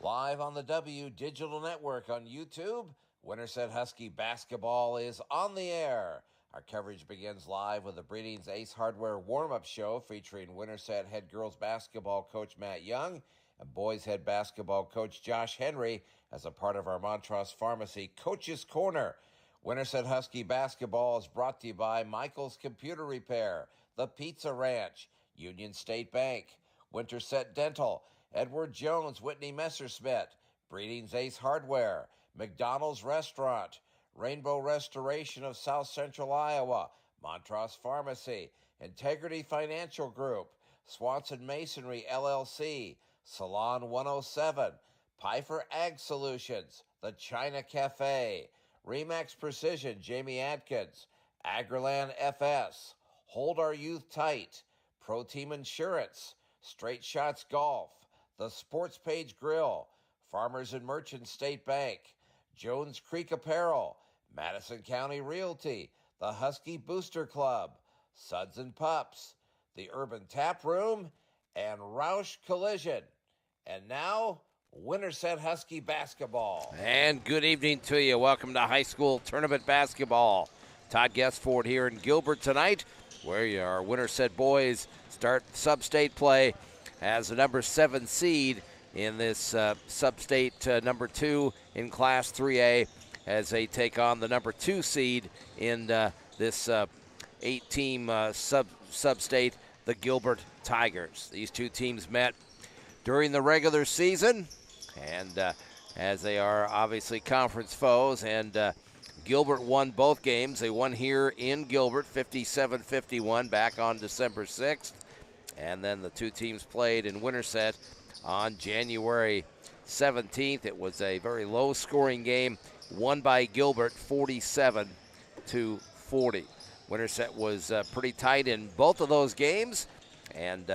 Live on the W Digital Network on YouTube, Winterset Husky basketball is on the air. Our coverage begins live with the Breeding's Ace Hardware warm-up show featuring Winterset head girls basketball coach Matt Young and boys head basketball coach Josh Henry as a part of our Montrose Pharmacy Coach's Corner. Winterset Husky basketball is brought to you by Michael's Computer Repair, The Pizza Ranch, Union State Bank, Winterset Dental, Edward Jones, Whitney Messerschmidt, Breeding's Ace Hardware, McDonald's Restaurant, Rainbow Restoration of South Central Iowa, Montrose Pharmacy, Integrity Financial Group, Swanson Masonry LLC, Salon 107, Pfeiffer Ag Solutions, The China Cafe, Remax Precision, Jamie Adkins, Agriland FS, Hold Our Youth Tight, Pro Team Insurance, Straight Shots Golf, The Sports Page Grill, Farmers and Merchants State Bank, Jones Creek Apparel, Madison County Realty, the Husky Booster Club, Suds and Pups, the Urban Tap Room, and Roush Collision. And now, Winterset Husky basketball. And good evening to you. Welcome to high school tournament basketball. Todd Guessford here in Gilbert tonight, where our Winterset boys start sub-state play as the number 7 seed in this sub-state number 2 in Class 3A as they take on the number 2 seed in this 8-team sub-state, the Gilbert Tigers. These two teams met during the regular season, and as they are obviously conference foes, and Gilbert won both games. They won here in Gilbert 57-51 back on December 6th. And then the two teams played in Winterset on January 17th. It was a very low-scoring game, won by Gilbert 47-40. Winterset was pretty tight in both of those games, and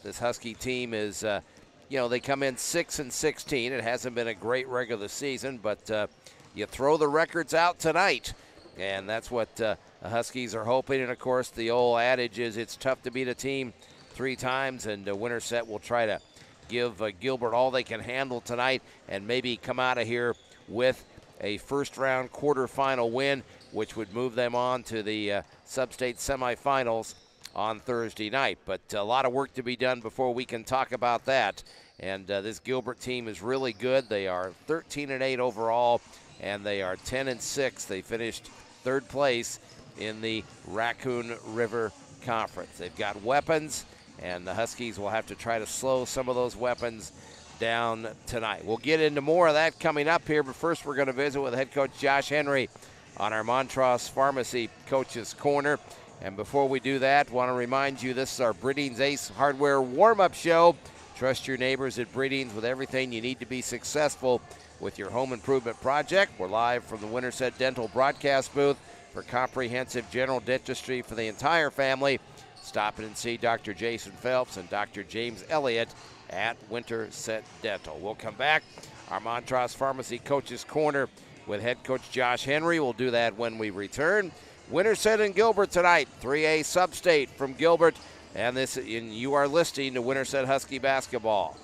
this Husky team is, they come in 6-16. It hasn't been a great regular season, but you throw the records out tonight, and that's what the Huskies are hoping. And, of course, the old adage is it's tough to beat a team 3 times, and Winterset will try to give Gilbert all they can handle tonight and maybe come out of here with a first-round quarterfinal win, which would move them on to the sub-state semifinals on Thursday night. But a lot of work to be done before we can talk about that. And this Gilbert team is really good. They are 13-8 overall, and they are 10-6. They finished 3rd place in the Raccoon River Conference. They've got weapons, and the Huskies will have to try to slow some of those weapons down tonight. We'll get into more of that coming up here, but first we're going to visit with head coach Josh Henry on our Montrose Pharmacy Coach's Corner. And before we do that, want to remind you this is our Breeding's Ace Hardware warm-up show. Trust your neighbors at Breeding's with everything you need to be successful with your home improvement project. We're live from the Winterset Dental broadcast booth for comprehensive general dentistry for the entire family. Stop in and see Dr. Jason Phelps and Dr. James Elliott at Winterset Dental. We'll come back. Our Montrose Pharmacy Coach's Corner with head coach Josh Henry. We'll do that when we return. Winterset and Gilbert tonight, 3A sub-state from Gilbert, and you are listening to Winterset Husky basketball.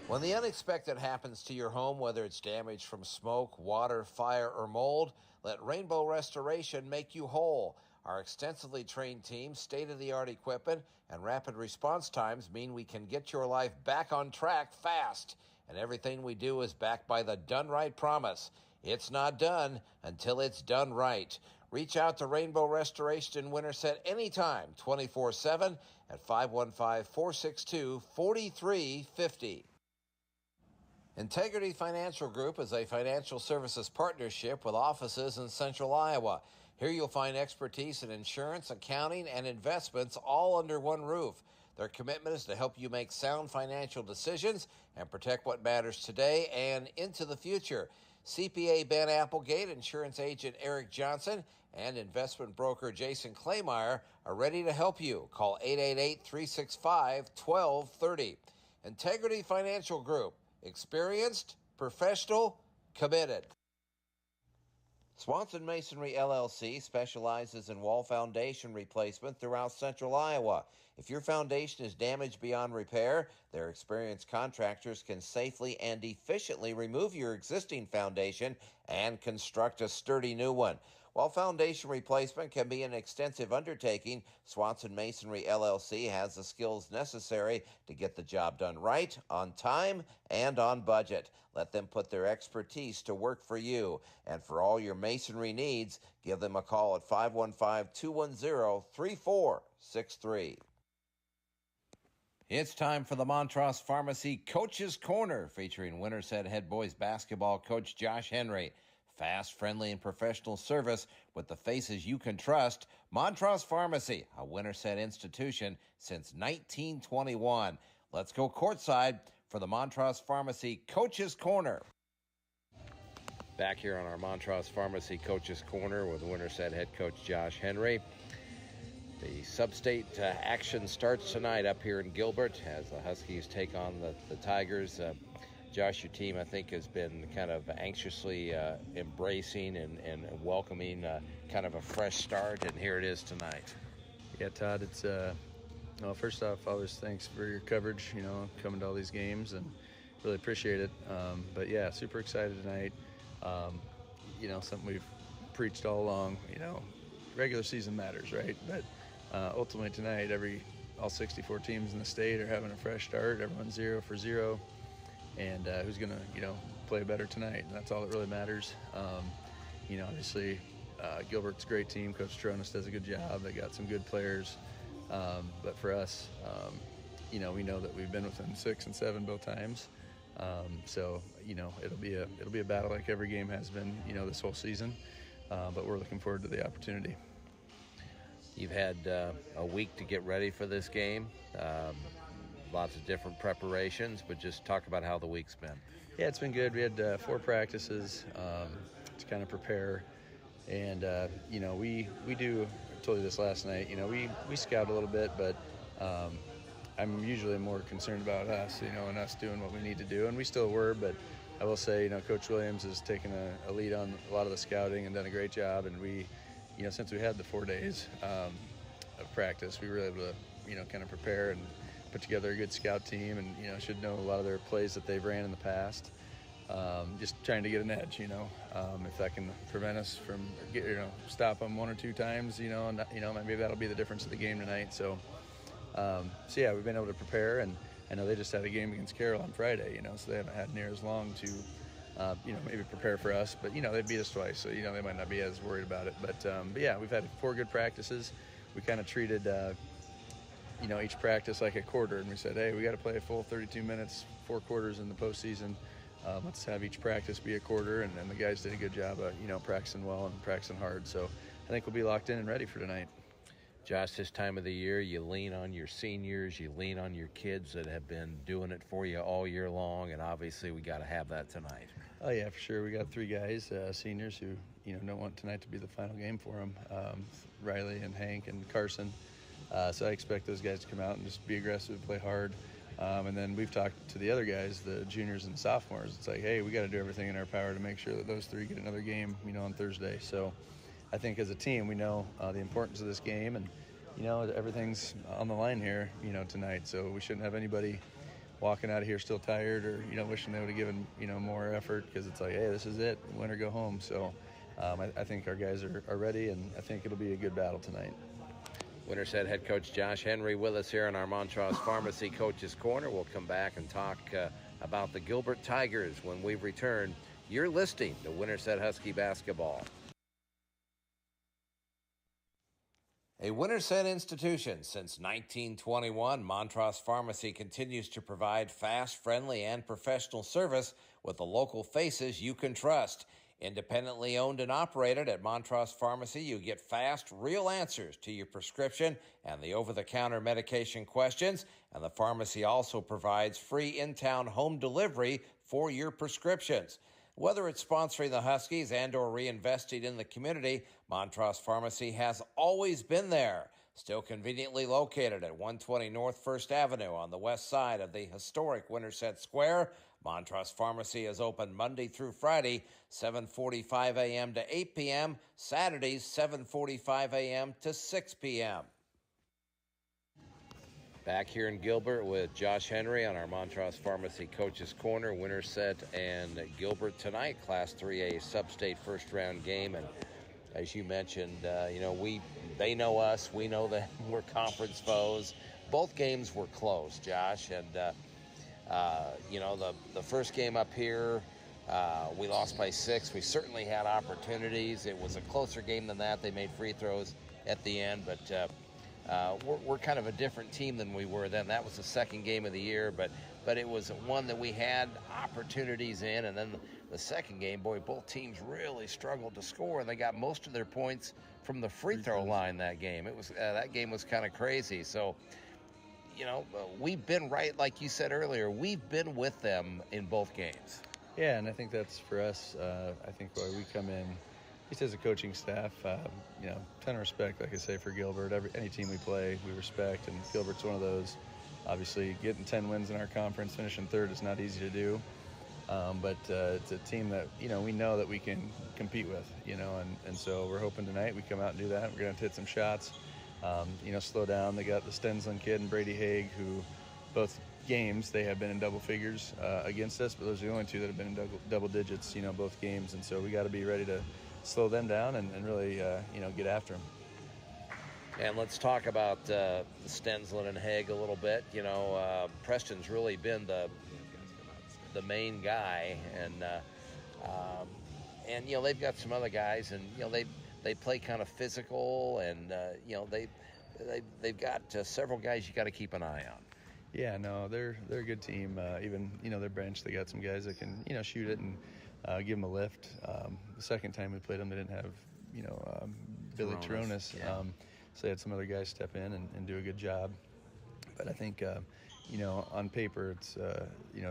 When the unexpected happens to your home, whether it's damage from smoke, water, fire, or mold, let Rainbow Restoration make you whole. Our extensively trained team, state-of-the-art equipment, and rapid response times mean we can get your life back on track fast. And everything we do is backed by the Done Right promise. It's not done until it's done right. Reach out to Rainbow Restoration in Winterset anytime, 24/7 at 515-462-4350. Integrity Financial Group is a financial services partnership with offices in Central Iowa. Here you'll find expertise in insurance, accounting, and investments all under one roof. Their commitment is to help you make sound financial decisions and protect what matters today and into the future. CPA Ben Applegate, insurance agent Eric Johnson, and investment broker Jason Claymeyer are ready to help you. Call 888-365-1230. Integrity Financial Group. Experienced, professional, committed. Swanson Masonry LLC specializes in wall foundation replacement throughout central Iowa. If your foundation is damaged beyond repair, their experienced contractors can safely and efficiently remove your existing foundation and construct a sturdy new one. While foundation replacement can be an extensive undertaking, Swanson Masonry LLC has the skills necessary to get the job done right, on time, and on budget. Let them put their expertise to work for you. And for all your masonry needs, give them a call at 515-210-3463. It's time for the Montrose Pharmacy Coach's Corner, featuring Winterset head boys basketball coach Josh Henry. Fast, friendly, and professional service with the faces you can trust. Montrose Pharmacy, a Winterset institution since 1921. Let's go courtside for the Montrose Pharmacy Coach's Corner. Back here on our Montrose Pharmacy Coach's Corner with Winterset head coach Josh Henry. The sub-state action starts tonight up here in Gilbert as the Huskies take on the Tigers. Josh, your team, I think, has been kind of anxiously embracing and welcoming kind of a fresh start, and here it is tonight. Yeah, Todd, it's well, first off, always thanks for your coverage, coming to all these games, and really appreciate it. But yeah, super excited tonight. Something we've preached all along, regular season matters, right? But ultimately tonight, all 64 teams in the state are having a fresh start. Everyone's 0 for 0. And who's going to, play better tonight. And that's all that really matters. Obviously, Gilbert's a great team. Coach Tronis does a good job. They got some good players. But for us, we know that we've been within 6 and 7 both times. So it'll be a battle like every game has been, this whole season. But we're looking forward to the opportunity. You've had a week to get ready for this game. Lots of different preparations, but just talk about how the week's been. Yeah, it's been good. We had 4 practices to kind of prepare, and we do. I told you this last night. We scout a little bit, but I'm usually more concerned about us, and us doing what we need to do, and we still were. But I will say, Coach Williams has taken a lead on a lot of the scouting and done a great job. And we, since we had the 4 days of practice, we were able to, kind of prepare and put together a good scout team, and should know a lot of their plays that they've ran in the past. Just trying to get an edge, if that can prevent us from stop them 1 or 2 times, and maybe that'll be the difference of the game tonight. So yeah, we've been able to prepare, and I know they just had a game against Carroll on Friday, so they haven't had near as long to maybe prepare for us, but they beat us twice, so they might not be as worried about it. But yeah, we've had 4 good practices. We kind of treated each practice like a quarter, and we said, hey, we got to play a full 32 minutes, 4 quarters in the postseason. Let's have each practice be a quarter, and the guys did a good job of, practicing well and practicing hard. So I think we'll be locked in and ready for tonight. Josh, this time of the year, you lean on your seniors, you lean on your kids that have been doing it for you all year long, and obviously we got to have that tonight. Oh, yeah, for sure. We got 3 guys, seniors, who, don't want tonight to be the final game for them, Riley and Hank and Carson. So I expect those guys to come out and just be aggressive, play hard. And then we've talked to the other guys, the juniors and sophomores. It's like, hey, we got to do everything in our power to make sure that those 3 get another game, on Thursday. So I think as a team, we know the importance of this game, and, everything's on the line here, tonight. So we shouldn't have anybody walking out of here still tired or, wishing they would have given, more effort, because it's like, hey, this is it, win or go home. So I think our guys are ready, and I think it'll be a good battle tonight. Winterset head coach Josh Henry with us here in our Montrose Pharmacy Coach's Corner. We'll come back and talk about the Gilbert Tigers when we return. You're listening to Winterset Husky Basketball. A Winterset institution since 1921, Montrose Pharmacy continues to provide fast, friendly, and professional service with the local faces you can trust. Independently owned and operated at Montrose Pharmacy, you get fast, real answers to your prescription and the over-the-counter medication questions, and the pharmacy also provides free in-town home delivery for your prescriptions. Whether it's sponsoring the Huskies and or reinvesting in the community, Montrose Pharmacy has always been there. Still conveniently located at 120 North 1st Avenue on the west side of the historic Winterset Square, Montrose Pharmacy is open Monday through Friday, 7:45 a.m. to 8 p.m., Saturdays, 7:45 a.m. to 6 p.m. Back here in Gilbert with Josh Henry on our Montrose Pharmacy Coaches Corner. Winterset and Gilbert tonight, Class 3A sub-state first-round game. And as you mentioned, they know us. We know that we're conference foes. Both games were close, Josh. And, the first game up here, we lost by 6. We certainly had opportunities. It was a closer game than that. They made free throws at the end, but we're kind of a different team than we were then. That was the second game of the year, but it was one that we had opportunities in. And then the second game, boy, both teams really struggled to score, and they got most of their points from the free throw line that game. It was that game was kind of crazy. So, we've been right, like you said earlier, we've been with them in both games. Yeah, and I think that's for us. I think why we come in, just as a coaching staff, ton of respect, like I say, for Gilbert. Any team we play, we respect, and Gilbert's one of those. Obviously, getting 10 wins in our conference, finishing third is not easy to do. But it's a team that, we know that we can compete with, and so we're hoping tonight we come out and do that. We're going to hit some shots, slow down. They got the Stensland kid and Brady Haig, who both games they have been in double figures against us, but those are the only two that have been in double digits, both games. And so we got to be ready to slow them down and really, get after them. And let's talk about Stensland and Haig a little bit. Preston's really been the main guy, and they've got some other guys, and they play kind of physical, and they've got several guys you got to keep an eye on. Yeah, no, they're a good team. Even their bench, they got some guys that can shoot it and give them a lift. The second time we played them, they didn't have Billy Taronis. Yeah. So they had some other guys step in and do a good job. But I think on paper, it's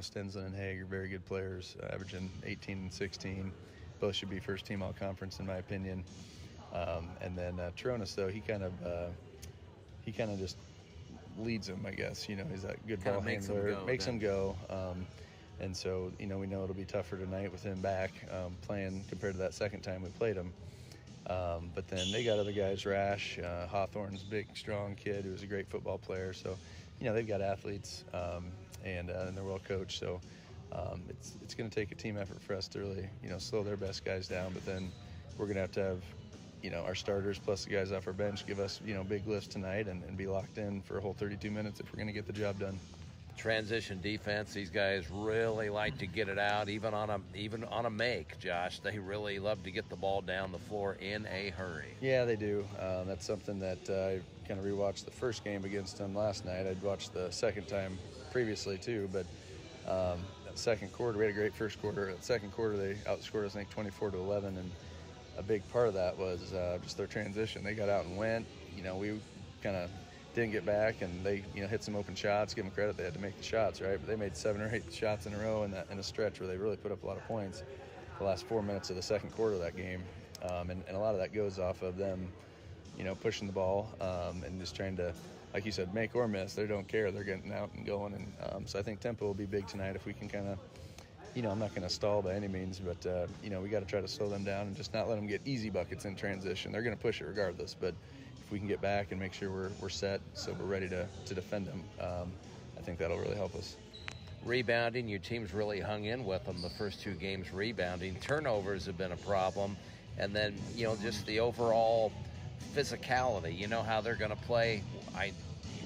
Stensland and Haig are very good players, averaging 18 and 16. Both should be first team all conference in my opinion. And then Taronis, though, he kind of just leads them, I guess. He's that good ball handler, makes them go. And so, we know it'll be tougher tonight with him back playing compared to that second time we played him. But then they got other guys, Rash, Hawthorne's big, strong kid who was a great football player. So, they've got athletes and they're well coached. So it's going to take a team effort for us to really, slow their best guys down. But then we're going to have, our starters plus the guys off our bench give us, big lifts tonight and be locked in for a whole 32 minutes if we're going to get the job done. Transition defense, these guys really like to get it out, even on a make, Josh. They really love to get the ball down the floor in a hurry. Yeah, they do. That's something that I kind of rewatched the first game against them last night. I'd watched the second time previously too, but that second quarter, we had a great first quarter. That second quarter, they outscored us, I think, 24-11, and a big part of that was just their transition. They got out and went. We kind of didn't get back, and they hit some open shots. Give them credit, they had to make the shots, right? But they made 7 or 8 shots in a row in a stretch where they really put up a lot of points the last 4 minutes of the second quarter of that game. And a lot of that goes off of them pushing the ball and just trying to, like you said, make or miss. They don't care. They're getting out and going. And so I think tempo will be big tonight if we can kind of, I'm not going to stall by any means, but we got to try to slow them down and just not let them get easy buckets in transition. They're going to push it regardless, but if we can get back and make sure we're set so we're ready to defend them, I think that'll really help us. Rebounding, your team's really hung in with them the first 2 games rebounding. Turnovers have been a problem, and then just the overall physicality. You know how they're going to play.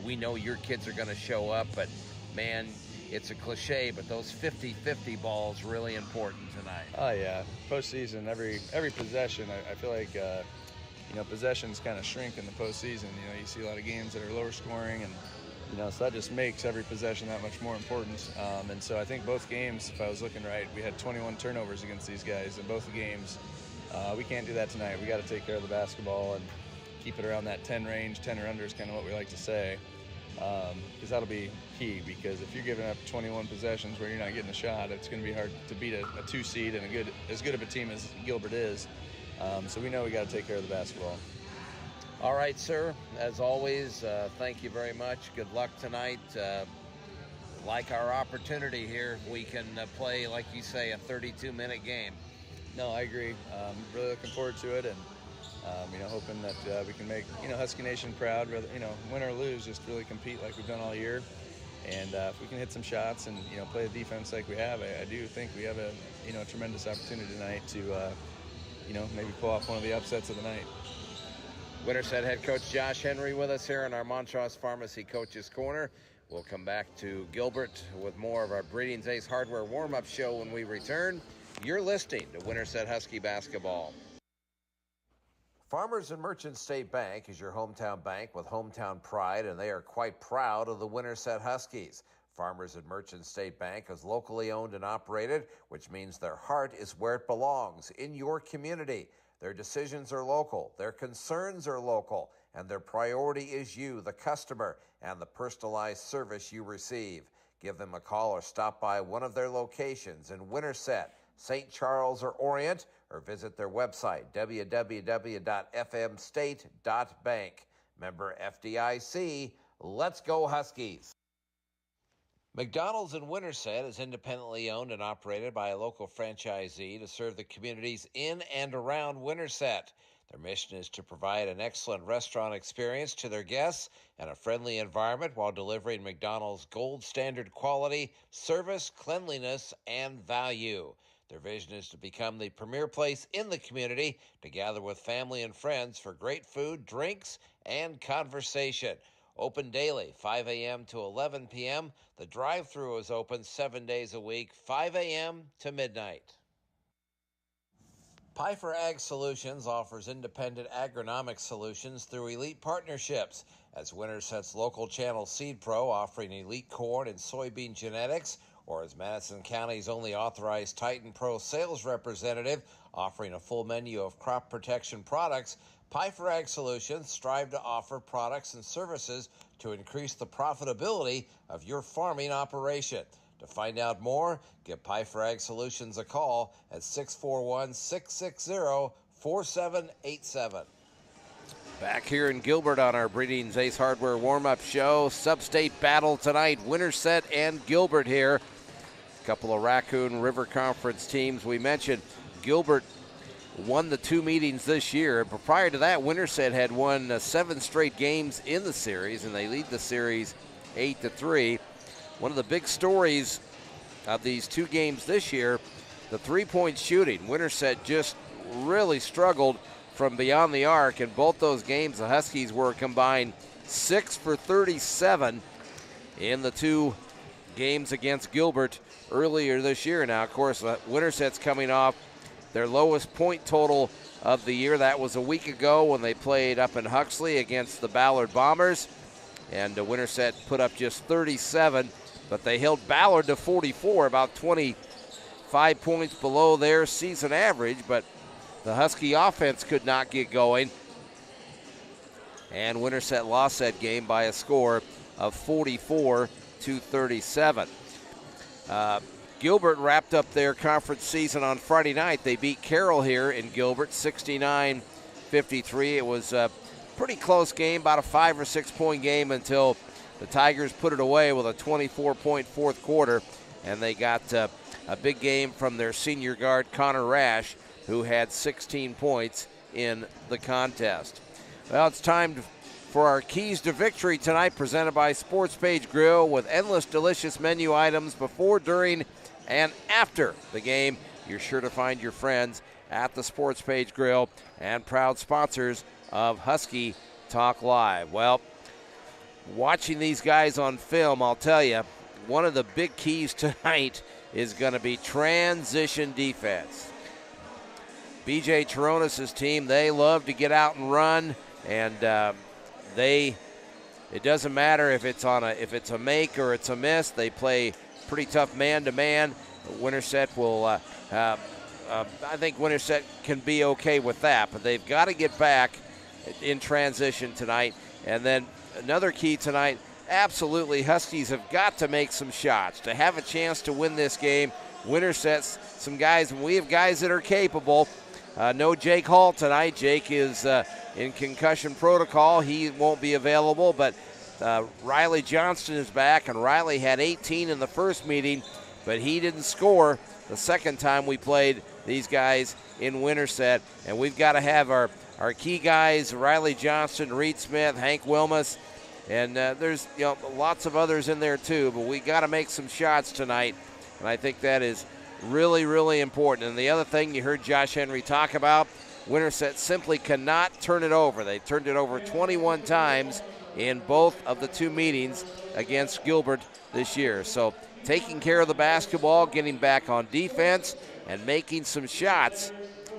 We know your kids are going to show up, but man, it's a cliche, but those 50-50 balls really important tonight. Oh yeah, postseason, every possession. I feel like possessions kind of shrink in the postseason. You see a lot of games that are lower scoring, and so that just makes every possession that much more important. And so I think both games, if I was looking right, we had 21 turnovers against these guys in both the games. We can't do that tonight. We got to take care of the basketball and keep it around that 10 range. 10 or under is kind of what we like to say, because that'll be key. Because if you're giving up 21 possessions where you're not getting a shot, it's going to be hard to beat a 2 seed and as good of a team as Gilbert is. So we know we got to take care of the basketball. All right, sir. As always, thank you very much. Good luck tonight. Like our opportunity here, we can play, like you say, a 32-minute game. No, I agree. Really looking forward to it, and hoping that we can make Husky Nation proud. Whether win or lose, just really compete like we've done all year. And if we can hit some shots and play the defense like we have, I do think we have a tremendous opportunity tonight to maybe pull off one of the upsets of the night. Winterset head coach Josh Henry with us here in our Montrose Pharmacy Coaches Corner. We'll come back to Gilbert with more of our Breeding's Ace Hardware warm-up show when we return. You're listening to Winterset Husky Basketball. Farmers and Merchant State Bank is your hometown bank with hometown pride, and they are quite proud of the Winterset Huskies. Farmers and Merchant State Bank is locally owned and operated, which means their heart is where it belongs, in your community. Their decisions are local, their concerns are local, and their priority is you, the customer, and the personalized service you receive. Give them a call or stop by one of their locations in Winterset, St. Charles, or Orient, or visit their website, www.fmstate.bank. Member FDIC, let's go Huskies. McDonald's in Winterset is independently owned and operated by a local franchisee to serve the communities in and around Winterset. Their mission is to provide an excellent restaurant experience to their guests and a friendly environment while delivering McDonald's gold standard quality, service, cleanliness, and value. Their vision is to become the premier place in the community to gather with family and friends for great food, drinks, and conversation. Open daily, 5 a.m. to 11 p.m. The drive-thru is open 7 days a week, 5 a.m. to midnight. Pfeiffer Ag Solutions offers independent agronomic solutions through elite partnerships, as Winterset's local channel Seed Pro offering elite corn and soybean genetics, or as Madison County's only authorized Titan Pro sales representative offering a full menu of crop protection products. Pfeiffer Ag Solutions strive to offer products and services to increase the profitability of your farming operation. To find out more, give Pfeiffer Ag Solutions a call at 641-660-4787. Back here in Gilbert on our Breeding's Ace Hardware warm-up show. Sub-state battle tonight, Winterset and Gilbert here. A couple of Raccoon River Conference teams. We mentioned Gilbert won the 2 meetings this year, but prior to that, Winterset had won 7 straight games in the series, and they lead the series 8-3. One of the big stories of these 2 games this year, the three-point shooting. Winterset just really struggled from beyond the arc. In both those games, the Huskies were combined 6 for 37 in the 2 games against Gilbert earlier this year. Now, of course, Winterset's coming off their lowest point total of the year. That was a week ago when they played up in Huxley against the Ballard Bombers. And Winterset put up just 37, but they held Ballard to 44, about 25 points below their season average. But the Husky offense could not get going. And Winterset lost that game by a score of 44-37. Gilbert wrapped up their conference season on Friday night. They beat Carroll here in Gilbert 69-53. It was a pretty close game, about a 5 or 6 point game until the Tigers put it away with a 24-point fourth quarter, and they got a big game from their senior guard Connor Rash, who had 16 points in the contest. Well, it's time for our Keys to Victory tonight, presented by Sports Page Grill, with endless delicious menu items before, during, and after the game. You're sure to find your friends at the Sports Page Grill, and proud sponsors of Husky Talk Live. Well, watching these guys on film, I'll tell you, one of the big keys tonight is going to be transition defense. BJ Charonis' team, they love to get out and run, and it doesn't matter if it's a make or it's a miss. They play pretty tough man-to-man. Winterset will, I think Winterset can be okay with that, but they've got to get back in transition tonight. And then another key tonight, absolutely, Huskies have got to make some shots to have a chance to win this game. Winterset's some guys, and we have guys that are capable. No Jake Hall tonight. Jake is in concussion protocol. He won't be available, but Riley Johnston is back, and Riley had 18 in the first meeting, but he didn't score the second time we played these guys in Winterset. And we've got to have our key guys, Riley Johnston, Reed Smith, Hank Wilmus, and there's lots of others in there too, but we got to make some shots tonight, and I think that is really, really important. And the other thing you heard Josh Henry talk about, Winterset simply cannot turn it over. They turned it over 21 times in both of the two meetings against Gilbert this year. So taking care of the basketball, getting back on defense, and making some shots,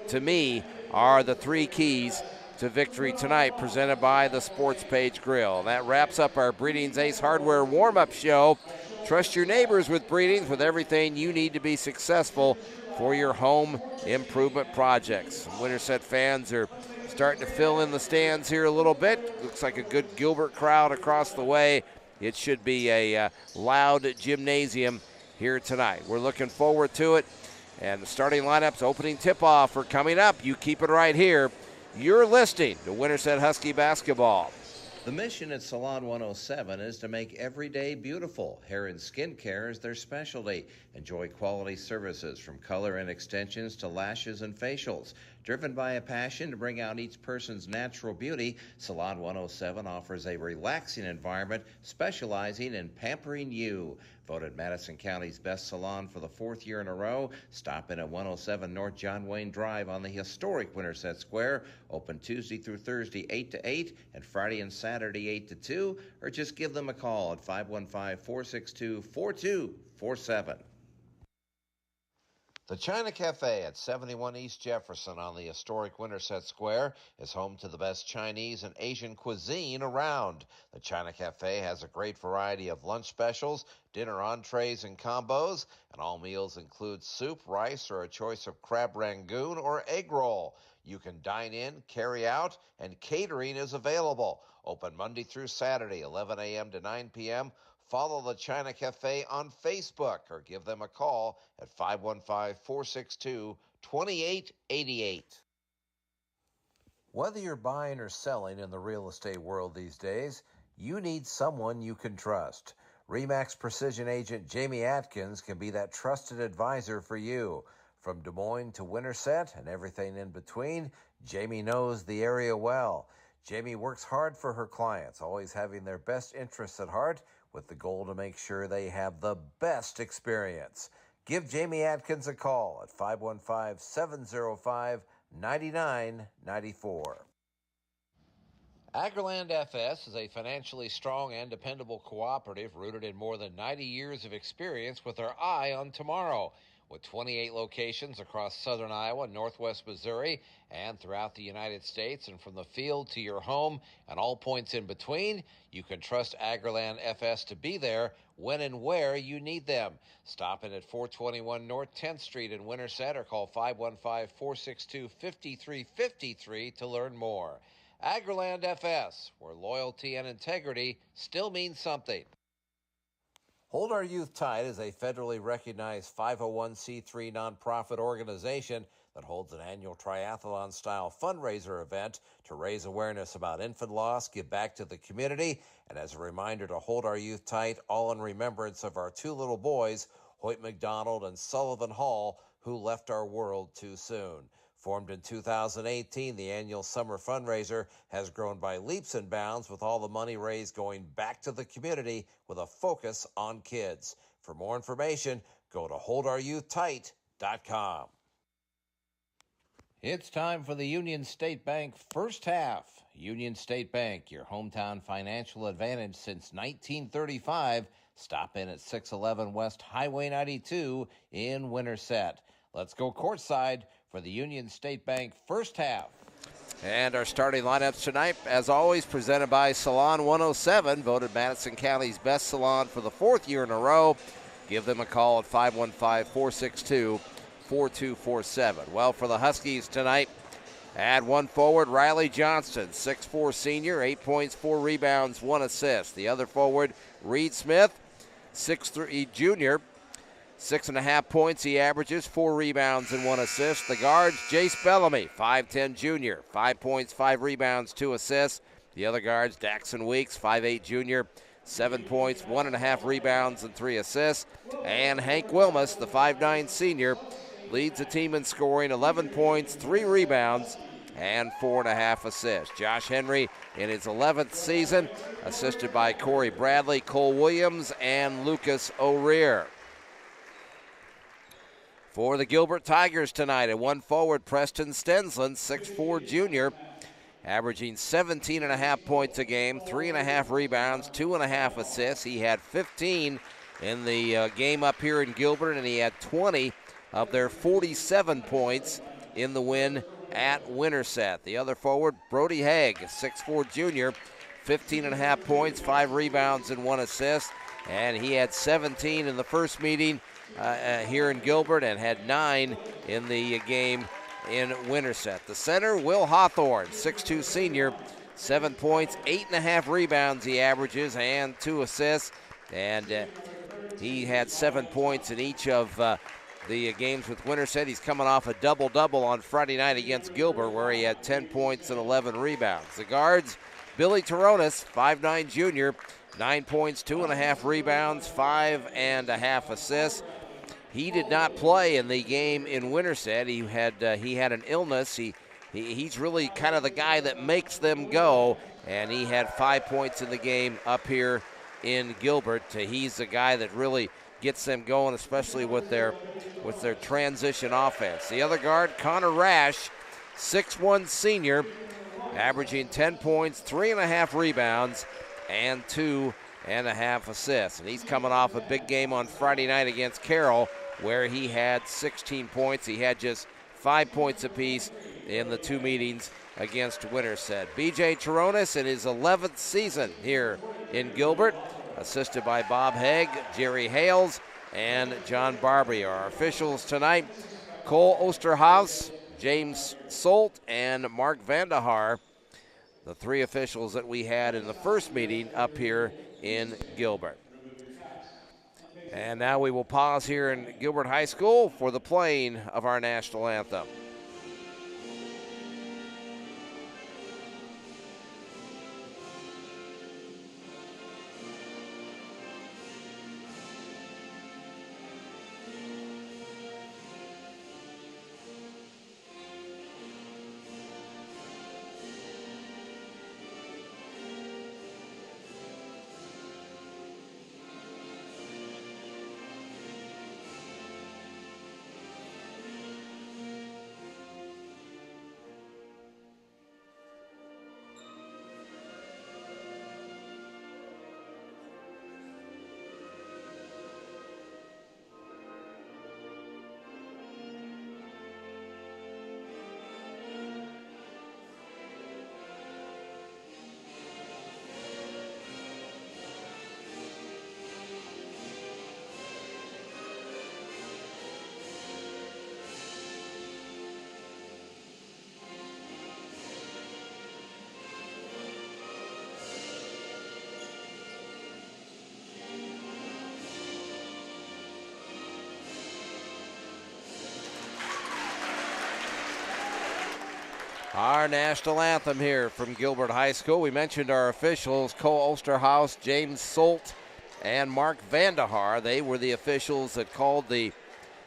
to me, are the three keys to victory tonight, presented by the Sports Page Grill. That wraps up our Breedings Ace Hardware warm-up show. Trust your neighbors with Breedings with everything you need to be successful for your home improvement projects. Winterset fans are starting to fill in the stands here a little bit. Looks like a good Gilbert crowd across the way. It should be a loud gymnasium here tonight. We're looking forward to it. And the starting lineups, opening tip-off are coming up. You keep it right here. You're listening to Winterset Husky basketball. The mission at Salon 107 is to make every day beautiful. Hair and skin care is their specialty. Enjoy quality services from color and extensions to lashes and facials. Driven by a passion to bring out each person's natural beauty, Salon 107 offers a relaxing environment specializing in pampering you. Voted Madison County's best salon for the fourth year in a row. Stop in at 107 North John Wayne Drive on the historic Winterset Square. Open Tuesday through Thursday 8 to 8 and Friday and Saturday 8 to 2. Or just give them a call at 515-462-4247. The China Cafe at 71 East Jefferson on the historic Winterset Square is home to the best Chinese and Asian cuisine around. The China Cafe has a great variety of lunch specials, dinner entrees and combos, and all meals include soup, rice, or a choice of crab rangoon or egg roll. You can dine in, carry out, and catering is available. Open Monday through Saturday, 11 a.m. to 9 p.m., Follow the China Cafe on Facebook or give them a call at 515-462-2888. Whether you're buying or selling in the real estate world these days, you need someone you can trust. RE/MAX Precision Agent Jamie Atkins can be that trusted advisor for you. From Des Moines to Winterset and everything in between, Jamie knows the area well. Jamie works hard for her clients, always having their best interests at heart, with the goal to make sure they have the best experience. Give Jamie Atkins a call at 515-705-9994. Agrland FS is a financially strong and dependable cooperative rooted in more than 90 years of experience with their eye on tomorrow. With 28 locations across southern Iowa, northwest Missouri, and throughout the United States, and from the field to your home and all points in between, you can trust Agrland FS to be there when and where you need them. Stop in at 421 North 10th Street in Winterset or call 515-462-5353 to learn more. Agrland FS, where loyalty and integrity still mean something. Hold Our Youth Tight is a federally recognized 501c3 nonprofit organization that holds an annual triathlon-style fundraiser event to raise awareness about infant loss, give back to the community, and as a reminder to hold our youth tight, all in remembrance of our two little boys, Hoyt McDonald and Sullivan Hall, who left our world too soon. Formed in 2018, the annual summer fundraiser has grown by leaps and bounds, with all the money raised going back to the community with a focus on kids. For more information, go to holdouryouthtight.com. It's time for the Union State Bank First Half. Union State Bank, your hometown financial advantage since 1935. Stop in at 611 West Highway 92 in Winterset. Let's go courtside for the Union State Bank First Half. And our starting lineups tonight, as always, presented by Salon 107, voted Madison County's best salon for the fourth year in a row. Give them a call at 515-462-4247. Well, for the Huskies tonight, add one forward, Riley Johnston, 6'4" senior, 8 points, 4 rebounds, 1 assist. The other forward, Reed Smith, 6'3" junior, 6.5 points he averages, 4 rebounds and 1 assist. The guards, Jace Bellamy, 5'10 junior, 5 points, 5 rebounds, 2 assists. The other guards, Daxon Weeks, 5'8 junior, 7 points, 1.5 rebounds and 3 assists. And Hank Wilmus, the 5'9 senior, leads the team in scoring, 11 points, 3 rebounds, and 4.5 assists. Josh Henry in his 11th season, assisted by Corey Bradley, Cole Williams, and Lucas O'Rear. For the Gilbert Tigers tonight, at 1 forward, Preston Stensland, 6'4 junior, averaging 17.5 points a game, 3.5 rebounds, 2.5 assists. He had 15 in the game up here in Gilbert, and he had 20 of their 47 points in the win at Winterset. The other forward, Brody Haig, 6'4 junior, 15.5 points, 5 rebounds, and 1 assist. And he had 17 in the first meeting here in Gilbert and had 9 in the game in Winterset. The center, Will Hawthorne, 6'2 senior, 7 points, 8.5 rebounds he averages, and 2 assists. And he had 7 points in each of the games with Winterset. He's coming off a double-double on Friday night against Gilbert, where he had 10 points and 11 rebounds. The guards, Billy Taronis, 5'9 junior, 9 points, 2.5 rebounds, 5.5 assists. He did not play in the game in Winterset. He had an illness. He's really kind of the guy that makes them go, and he had 5 points in the game up here in Gilbert. He's the guy that really gets them going, especially with their transition offense. The other guard, Connor Rash, 6'1 senior, averaging 10 points, 3.5 rebounds, and 2.5 assists. And he's coming off a big game on Friday night against Carroll, where he had 16 points. He had just 5 points apiece in the 2 meetings against Winterset. B.J. Taronis in his 11th season here in Gilbert, assisted by Bob Haig, Jerry Hales, and John Barbie. Our officials tonight, Cole Osterhaus, James Solt, and Mark Vandahar, the 3 officials that we had in the first meeting up here in Gilbert. And now we will pause here in Gilbert High School for the playing of our national anthem. Our national anthem here from Gilbert High School. We mentioned our officials, Cole Osterhaus, James Solt, and Mark Vandahar. They were the officials that called the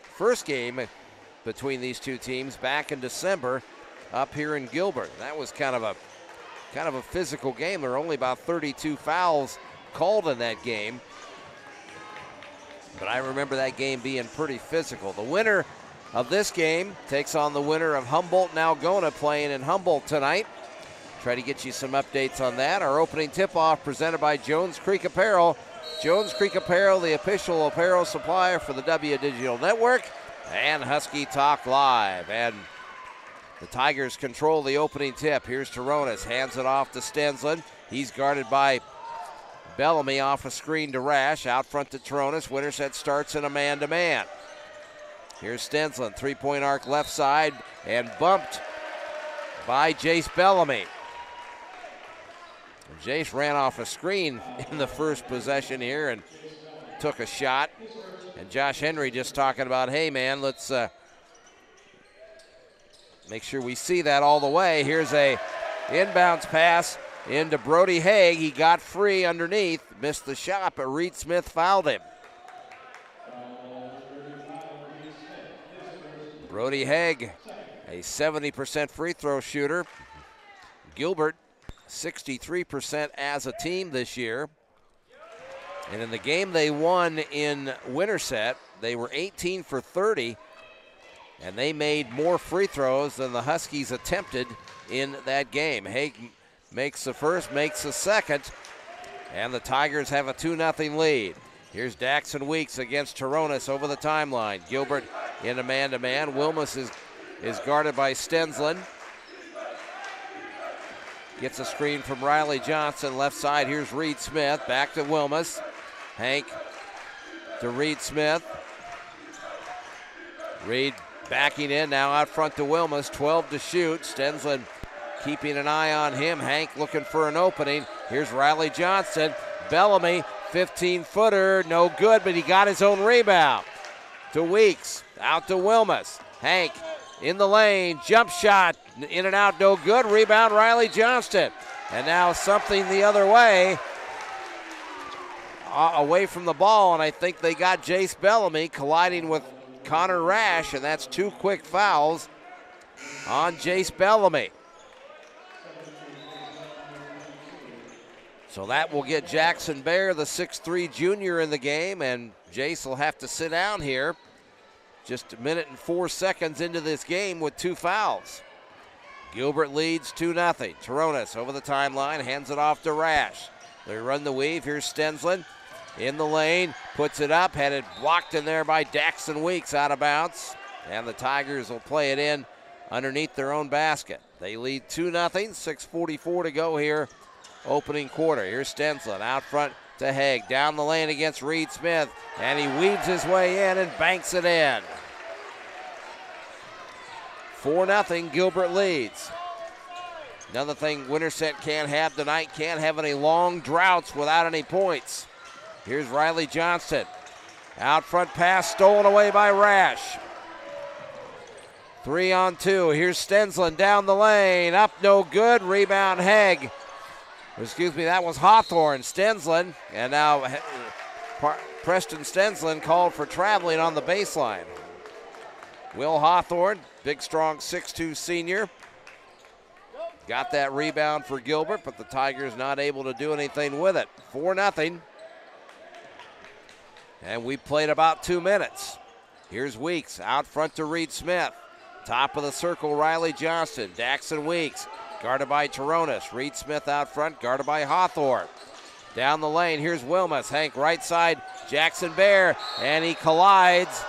first game between these two teams back in December up here in Gilbert. That was kind of a physical game. There were only about 32 fouls called in that game, but I remember that game being pretty physical. The winner of this game takes on the winner of Humboldt and Algona, playing in Humboldt tonight. Try to get you some updates on that. Our opening tip-off presented by Jones Creek Apparel. Jones Creek Apparel, the official apparel supplier for the W Digital Network, and Husky Talk Live. And the Tigers control the opening tip. Here's Taronis, hands it off to Stensland. He's guarded by Bellamy off a screen to Rash. Out front to Taronis. Winterset starts in a man-to-man. Here's Stensland, three-point arc left side, and bumped by Jace Bellamy. Jace ran off a screen in the first possession here and took a shot. And Josh Henry just talking about, hey, man, let's make sure we see that all the way. Here's a inbounds pass into Brody Haig. He got free underneath, missed the shot, but Reed Smith fouled him. Brody Haig, a 70% free throw shooter. Gilbert, 63% as a team this year. And in the game they won in Winterset, they were 18 for 30, and they made more free throws than the Huskies attempted in that game. Haig makes the first, makes the second, and the Tigers have a 2-0 lead. Here's Daxon Weeks against Toronis over the timeline. Gilbert in a man-to-man. Wilmus is guarded by Stensland. Gets a screen from Riley Johnson. Left side, here's Reed Smith. Back to Wilmus. Hank to Reed Smith. Reed backing in, now out front to Wilmus. 12 to shoot. Stensland keeping an eye on him. Hank looking for an opening. Here's Riley Johnson. Bellamy, 15-footer, no good, but he got his own rebound. To Weeks, out to Wilmus. Hank in the lane, jump shot, in and out, no good. Rebound, Riley Johnston. And now something the other way, away from the ball, and I think they got Jace Bellamy colliding with Connor Rash, and that's 2 quick fouls on Jace Bellamy. So that will get Jackson Bear, the 6'3 junior, in the game, and Jace will have to sit down here just 1 minute and 4 seconds into this game with 2 fouls. Gilbert leads 2-0. Toronis over the timeline, hands it off to Rash. They run the weave. Here's Stensland in the lane, puts it up, had it blocked in there by Daxon Weeks, out of bounds, and the Tigers will play it in underneath their own basket. They lead 2-0, 6:44 to go here, opening quarter. Here's Stensland out front to Haig, down the lane against Reed Smith, and he weaves his way in and banks it in. 4-0, Gilbert leads. Another thing Winterset can't have tonight, can't have any long droughts without any points. Here's Riley Johnston. Out front pass stolen away by Rash. 3-on-2. Here's Stensland down the lane. Up, no good. Rebound, Haig. Excuse me, that was Hawthorne. Stensland, and now Preston Stensland called for traveling on the baseline. Will Hawthorne, big, strong 6'2 senior. Got that rebound for Gilbert, but the Tigers not able to do anything with it. 4-0. And we played about 2 minutes. Here's Weeks out front to Reed Smith. Top of the circle, Riley Johnston. Daxon Weeks, guarded by Toronis. Reed Smith out front, guarded by Hawthorne. Down the lane, here's Wilmus. Hank right side, Jackson Bear, and he collides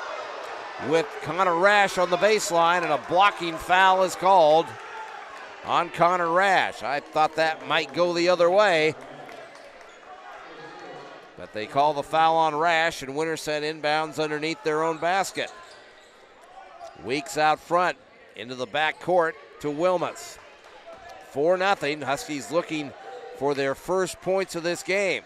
with Connor Rash on the baseline, and a blocking foul is called on Connor Rash. I thought that might go the other way, but they call the foul on Rash, and Winterset inbounds underneath their own basket. Weeks out front into the back court to Wilmus. 4-0. Huskies looking for their first points of this game.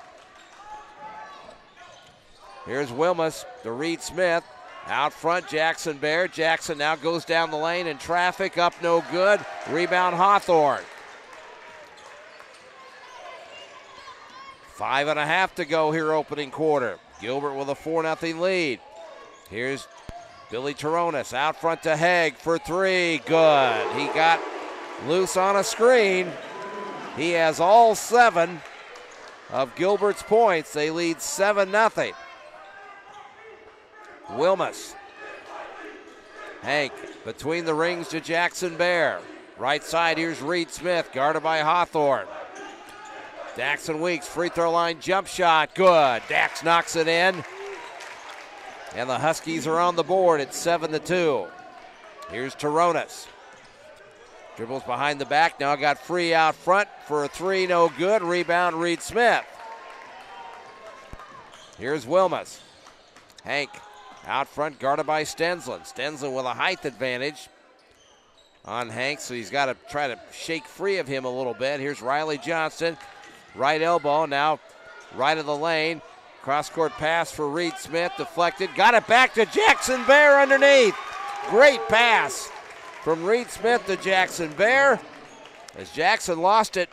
Here's Wilmus to Reed Smith. Out front, Jackson Bear. Jackson now goes down the lane in traffic. Up, no good. Rebound, Hawthorne. 5.5 to go here, opening quarter. Gilbert with a 4-0 lead. Here's Billy Toronis out front to Haig for 3. Good. He got loose on a screen. He has all 7 of Gilbert's points. They lead 7-0. Wilmus. Hank between the rings to Jackson Bear. Right side, here's Reed Smith, guarded by Hawthorne. Daxon Weeks, free throw line jump shot, good. Dax knocks it in. And the Huskies are on the board at 7-2. Here's Toronis. Dribbles behind the back, now got free out front for a 3, no good. Rebound, Reed Smith. Here's Wilmus. Hank out front, guarded by Stensland. Stensland with a height advantage on Hank, so he's got to try to shake free of him a little bit. Here's Riley Johnston, right elbow, now right of the lane. Cross-court pass for Reed Smith, deflected. Got it back to Jackson Bear underneath. Great pass from Reed Smith to Jackson Bear. As Jackson lost it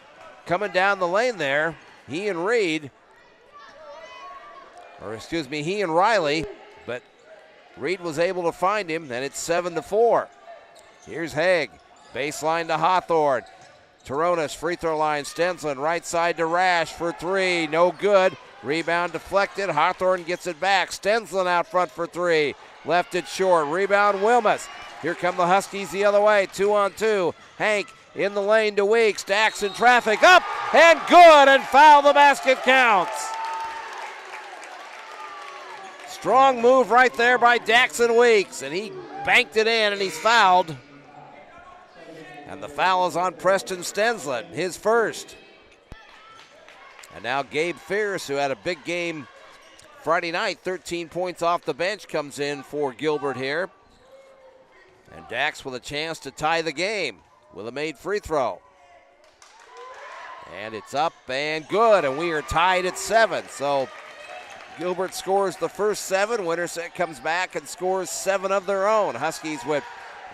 coming down the lane there, he and Riley, but Reed was able to find him, and it's 7-4. Here's Haig, baseline to Hawthorne. Toronis, free throw line, Stensland, right side to Rash for three, no good. Rebound deflected, Hawthorne gets it back. Stensland out front for three, left it short. Rebound Wilmus. Here come the Huskies the other way, 2-on-2. Hank in the lane to Weeks, Dax in traffic, up and good, and foul, the basket counts. Strong move right there by Daxon Weeks, and he banked it in, and he's fouled. And the foul is on Preston Stensland, his first. And now Gabe Fierce, who had a big game Friday night, 13 points off the bench, comes in for Gilbert here. And Dax with a chance to tie the game with a made free throw. And it's up and good, and we are tied at 7. So Gilbert scores the first 7. Winterset comes back and scores 7 of their own. Huskies with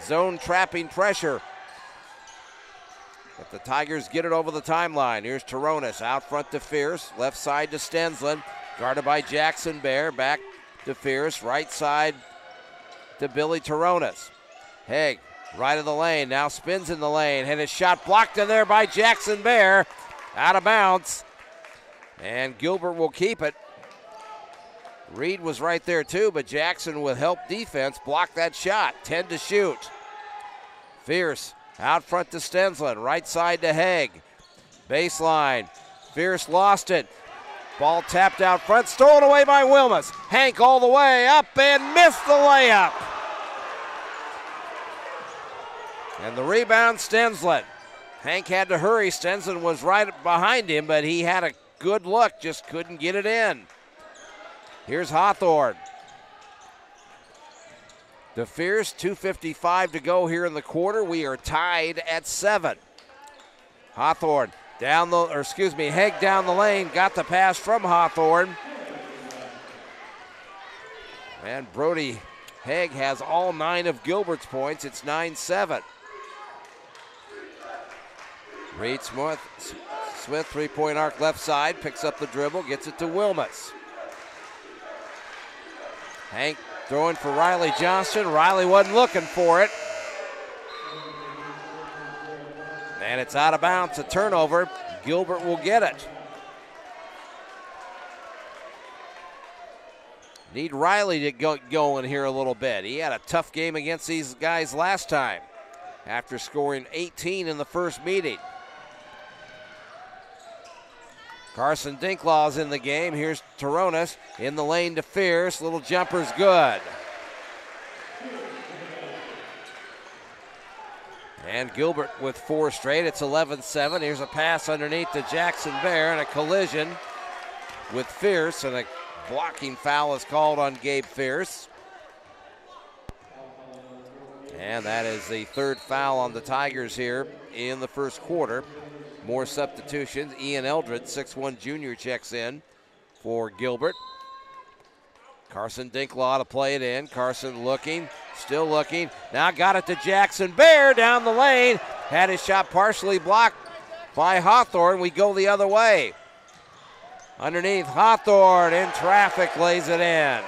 zone trapping pressure. But the Tigers get it over the timeline. Here's Toronis out front to Fierce. Left side to Stensland. Guarded by Jackson Bear. Back to Fierce. Right side to Billy Toronis. Haig, right of the lane. Now spins in the lane. And his shot blocked in there by Jackson Bear. Out of bounds. And Gilbert will keep it. Reed was right there too, but Jackson with help defense blocked that shot. 10 to shoot. Fierce out front to Stensland, right side to Haig. Baseline, Fierce lost it. Ball tapped out front, stolen away by Wilmus. Hank all the way up and missed the layup. And the rebound, Stensland. Hank had to hurry. Stensland was right behind him, but he had a good look, just couldn't get it in. Here's Hawthorne. To Fierce, 2:55 to go here in the quarter. We are tied at 7. Hawthorne Haig down the lane, got the pass from Hawthorne. And Brody Haig has all 9 of Gilbert's points. It's 9-7. Reed Smith, three-point arc left side, picks up the dribble, gets it to Wilmus. Hank throwing for Riley Johnston. Riley wasn't looking for it. And it's out of bounds, a turnover. Gilbert will get it. Need Riley to get going here a little bit. He had a tough game against these guys last time after scoring 18 in the first meeting. Carson Dinklaw's in the game. Here's Toronis in the lane to Fierce. Little jumper's good. And Gilbert with 4 straight. It's 11-7. Here's a pass underneath to Jackson Bear and a collision with Fierce, and a blocking foul is called on Gabe Fierce. And that is the 3rd foul on the Tigers here in the first quarter. More substitutions. Ian Eldred, 6'1" junior, checks in for Gilbert. Carson Dinklaw to play it in. Carson looking, still looking. Now got it to Jackson Bear down the lane. Had his shot partially blocked by Hawthorne. We go the other way. Underneath, Hawthorne in traffic, lays it in.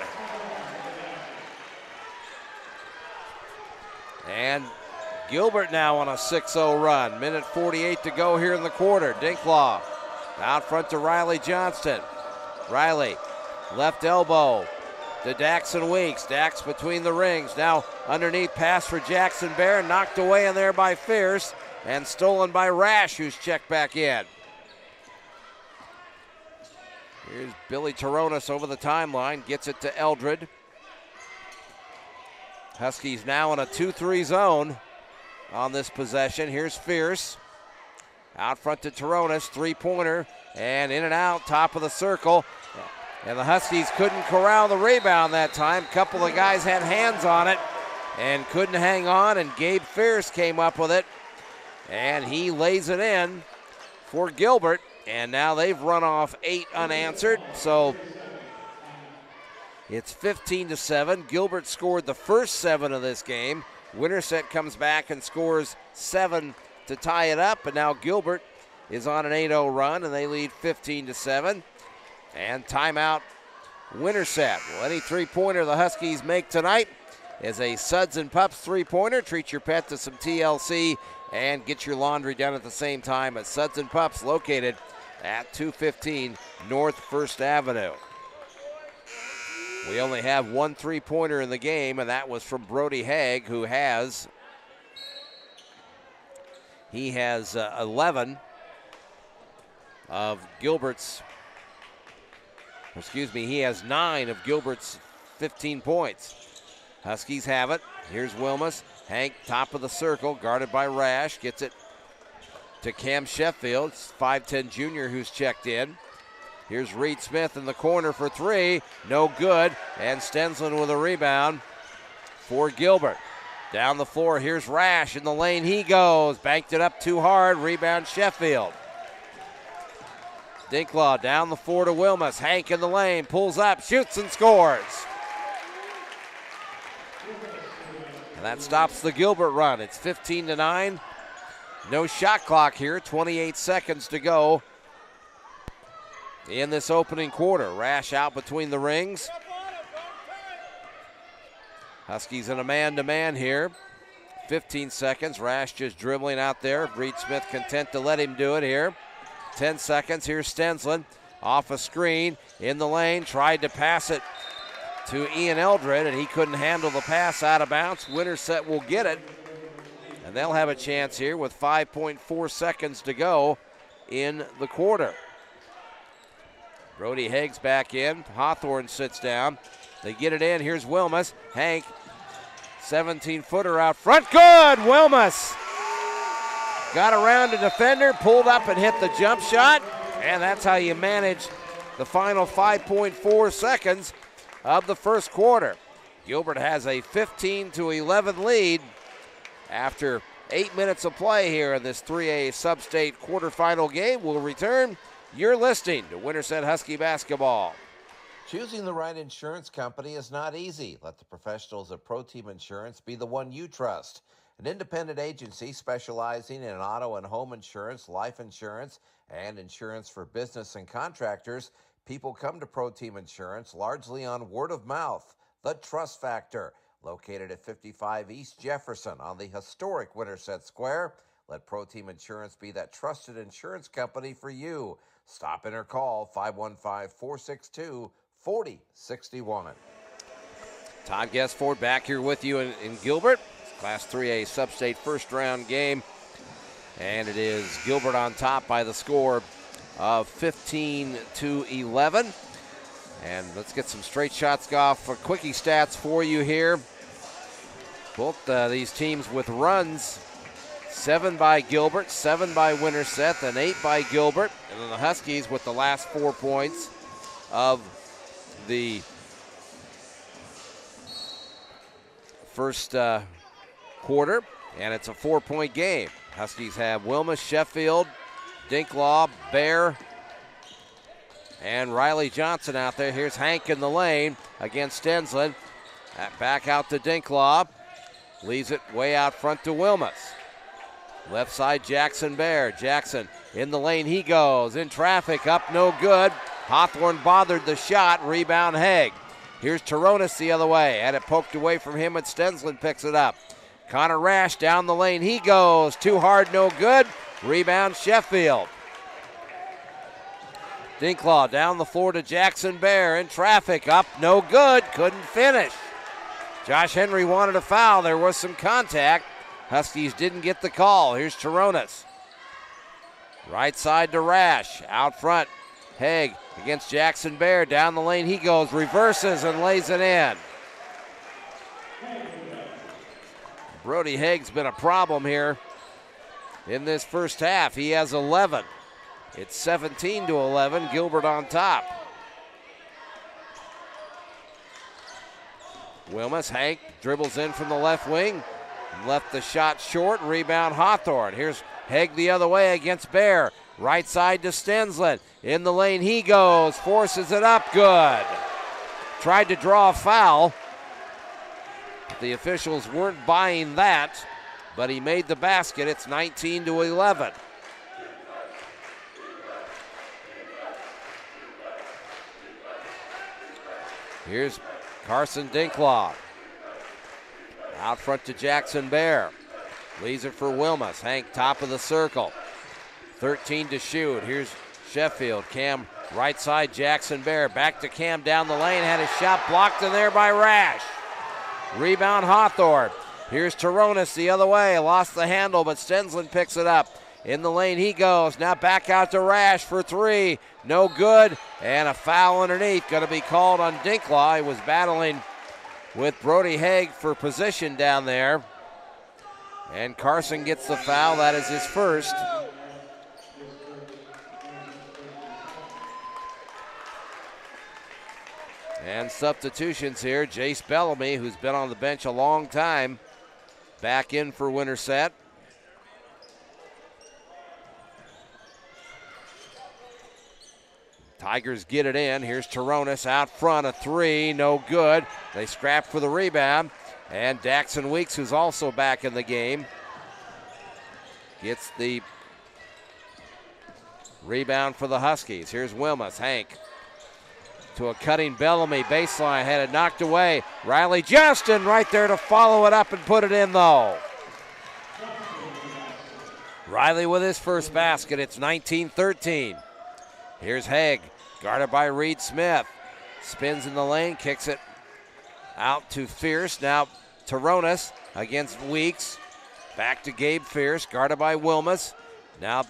And Gilbert now on a 6-0 run. Minute 48 to go here in the quarter. Dinklaw out front to Riley Johnston. Riley, left elbow to Daxon Weeks. Dax between the rings. Now underneath, pass for Jackson Bear. Knocked away in there by Fierce and stolen by Rash, who's checked back in. Here's Billy Toronis over the timeline. Gets it to Eldred. Huskies now in a 2-3 zone on this possession. Here's Fierce. Out front to Toronis, 3-pointer, and in and out, top of the circle. And the Huskies couldn't corral the rebound that time. A couple of guys had hands on it and couldn't hang on, and Gabe Fierce came up with it. And he lays it in for Gilbert. And now they've run off 8 unanswered. So It's 15-7. Gilbert scored the first 7 of this game. Winterset comes back and scores 7 to tie it up, and now Gilbert is on an 8-0 run, and they lead 15-7. And timeout, Winterset. Well, any three-pointer the Huskies make tonight is a Suds and Pups three-pointer. Treat your pet to some TLC and get your laundry done at the same time at Suds and Pups, located at 215 North 1st Avenue. We only have one three-pointer in the game, and that was from Brody Haig, who has 11 of Gilbert's, he has 9 of Gilbert's 15 points. Huskies have it. Here's Wilmus. Hank, top of the circle, guarded by Rash, gets it to Cam Sheffield, 5'10 junior who's checked in. Here's Reed Smith in the corner for 3. No good. And Stensland with a rebound for Gilbert. Down the floor, here's Rash in the lane. He goes. Banked it up too hard. Rebound Sheffield. Dinklaw down the floor to Wilmus. Hank in the lane. Pulls up, shoots and scores. And that stops the Gilbert run. It's 15-9. No shot clock here. 28 seconds to go in this opening quarter. Rash out between the rings. Huskies in a man-to-man here. 15 seconds. Rash just dribbling out there. Reed Smith content to let him do it here. 10 seconds. Here's Stensland off a screen in the lane. Tried to pass it to Ian Eldred, and he couldn't handle the pass out of bounds. Winterset will get it, and they'll have a chance here with 5.4 seconds to go in the quarter. Brody Haig's back in. Hawthorne sits down. They get it in. Here's Wilmus. Hank, 17-footer out front. Good! Wilmus got around a defender, pulled up and hit the jump shot, and that's how you manage the final 5.4 seconds of the first quarter. Gilbert has a 15-11 lead after 8 minutes of play here in this 3A sub-state quarterfinal game. We'll return. You're listening to Winterset Husky basketball. Choosing the right insurance company is not easy. Let the professionals at Pro Team Insurance be the one you trust. An independent agency specializing in auto and home insurance, life insurance, and insurance for business and contractors. People come to Pro Team Insurance largely on word of mouth. The Trust Factor, located at 55 East Jefferson on the historic Winterset Square. Let Pro Team Insurance be that trusted insurance company for you. Stop in or call 515-462-4061. Todd Guessford back here with you in Gilbert. Class 3A sub-state first round game. And it is Gilbert on top by the score of 15-11. And let's get some straight shots off for quickie stats for you here. Both these teams with runs. 7 by Gilbert, 7 by Winterset, then 8 by Gilbert. And then the Huskies with the last 4 points of the first quarter. And it's a 4-point game. Huskies have Wilmus, Sheffield, Dinklaw, Bear, and Riley Johnson out there. Here's Hank in the lane against Stensland. Back out to Dinklaw. Leaves it way out front to Wilmus. Left side, Jackson Bear. Jackson in the lane, he goes. In traffic, up no good. Hawthorne bothered the shot. Rebound Haig. Here's Taronis the other way. Had it poked away from him, and Stensland picks it up. Connor Rash down the lane, he goes. Too hard, no good. Rebound Sheffield. Dinklaw down the floor to Jackson Bear. In traffic, up no good. Couldn't finish. Josh Henry wanted a foul. There was some contact. Huskies didn't get the call. Here's Taronis. Right side to Rash. Out front, Haig against Jackson Bear. Down the lane he goes. Reverses and lays it in. Brody Haig's been a problem here in this first half. He has 11. It's 17-11. Gilbert on top. Wilmus, Hank dribbles in from the left wing. Left the shot short. Rebound Hawthorne. Here's Haig the other way against Bear. Right side to Stensland. In the lane he goes. Forces it up. Good. tried to draw a foul. The officials weren't buying that, but he made the basket. It's 19-11. Here's Carson Dinklaw. Out front to Jackson Bear. Leaves it for Wilmus. Hank, top of the circle. 13 to shoot. Here's Sheffield. Cam, right side, Jackson Bear. Back to Cam down the lane. Had his shot blocked in there by Rash. Rebound Hawthorne. Here's Taronis the other way. Lost the handle, but Stensland picks it up. In the lane he goes. Now back out to Rash for three. No good. And a foul underneath. Going to be called on Dinklaw. He was battling with Brody Haig for position down there. And Carson gets the foul. That is his first. And substitutions here. Jace Bellamy, who's been on the bench a long time, back in for Winterset. Tigers get it in. Here's Taronis out front, a three, no good. They scrap for the rebound. And Daxon Weeks, who's also back in the game, gets the rebound for the Huskies. Here's Wilmus. Hank to a cutting Bellamy. Baseline had it knocked away. Riley Johnston right there to follow it up and put it in, though. Riley with his first basket. It's 19-13. Here's Haig, guarded by Reed Smith. Spins in the lane, kicks it out to Fierce. Now Taronis against Weeks. Back to Gabe Fierce, guarded by Wilmus. Now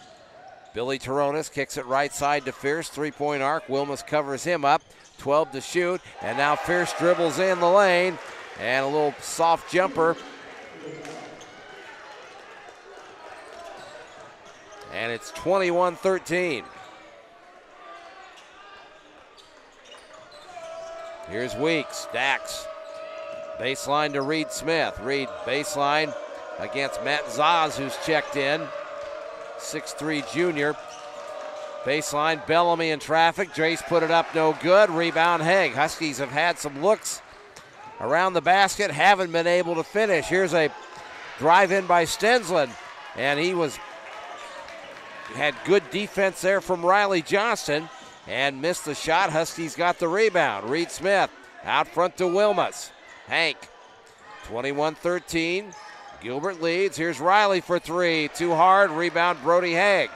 Billy Taronis kicks it right side to Fierce. Three-point arc. Wilmus covers him up. 12 to shoot. And now Fierce dribbles in the lane. And a little soft jumper. And it's 21-13. Here's Weeks. Dax. Baseline to Reed Smith. Reed baseline against Matt Zaz, who's checked in. 6'3" junior. Baseline, Bellamy in traffic. Jace put it up, no good. Rebound, Haig. Huskies have had some looks around the basket, haven't been able to finish. Here's a drive in by Stensland, and he had good defense there from Riley Johnston and missed the shot. Huskies got the rebound. Reed Smith out front to Wilmus. Hank, 21-13. Gilbert leads. Here's Riley for three. Too hard. Rebound, Brody Haig.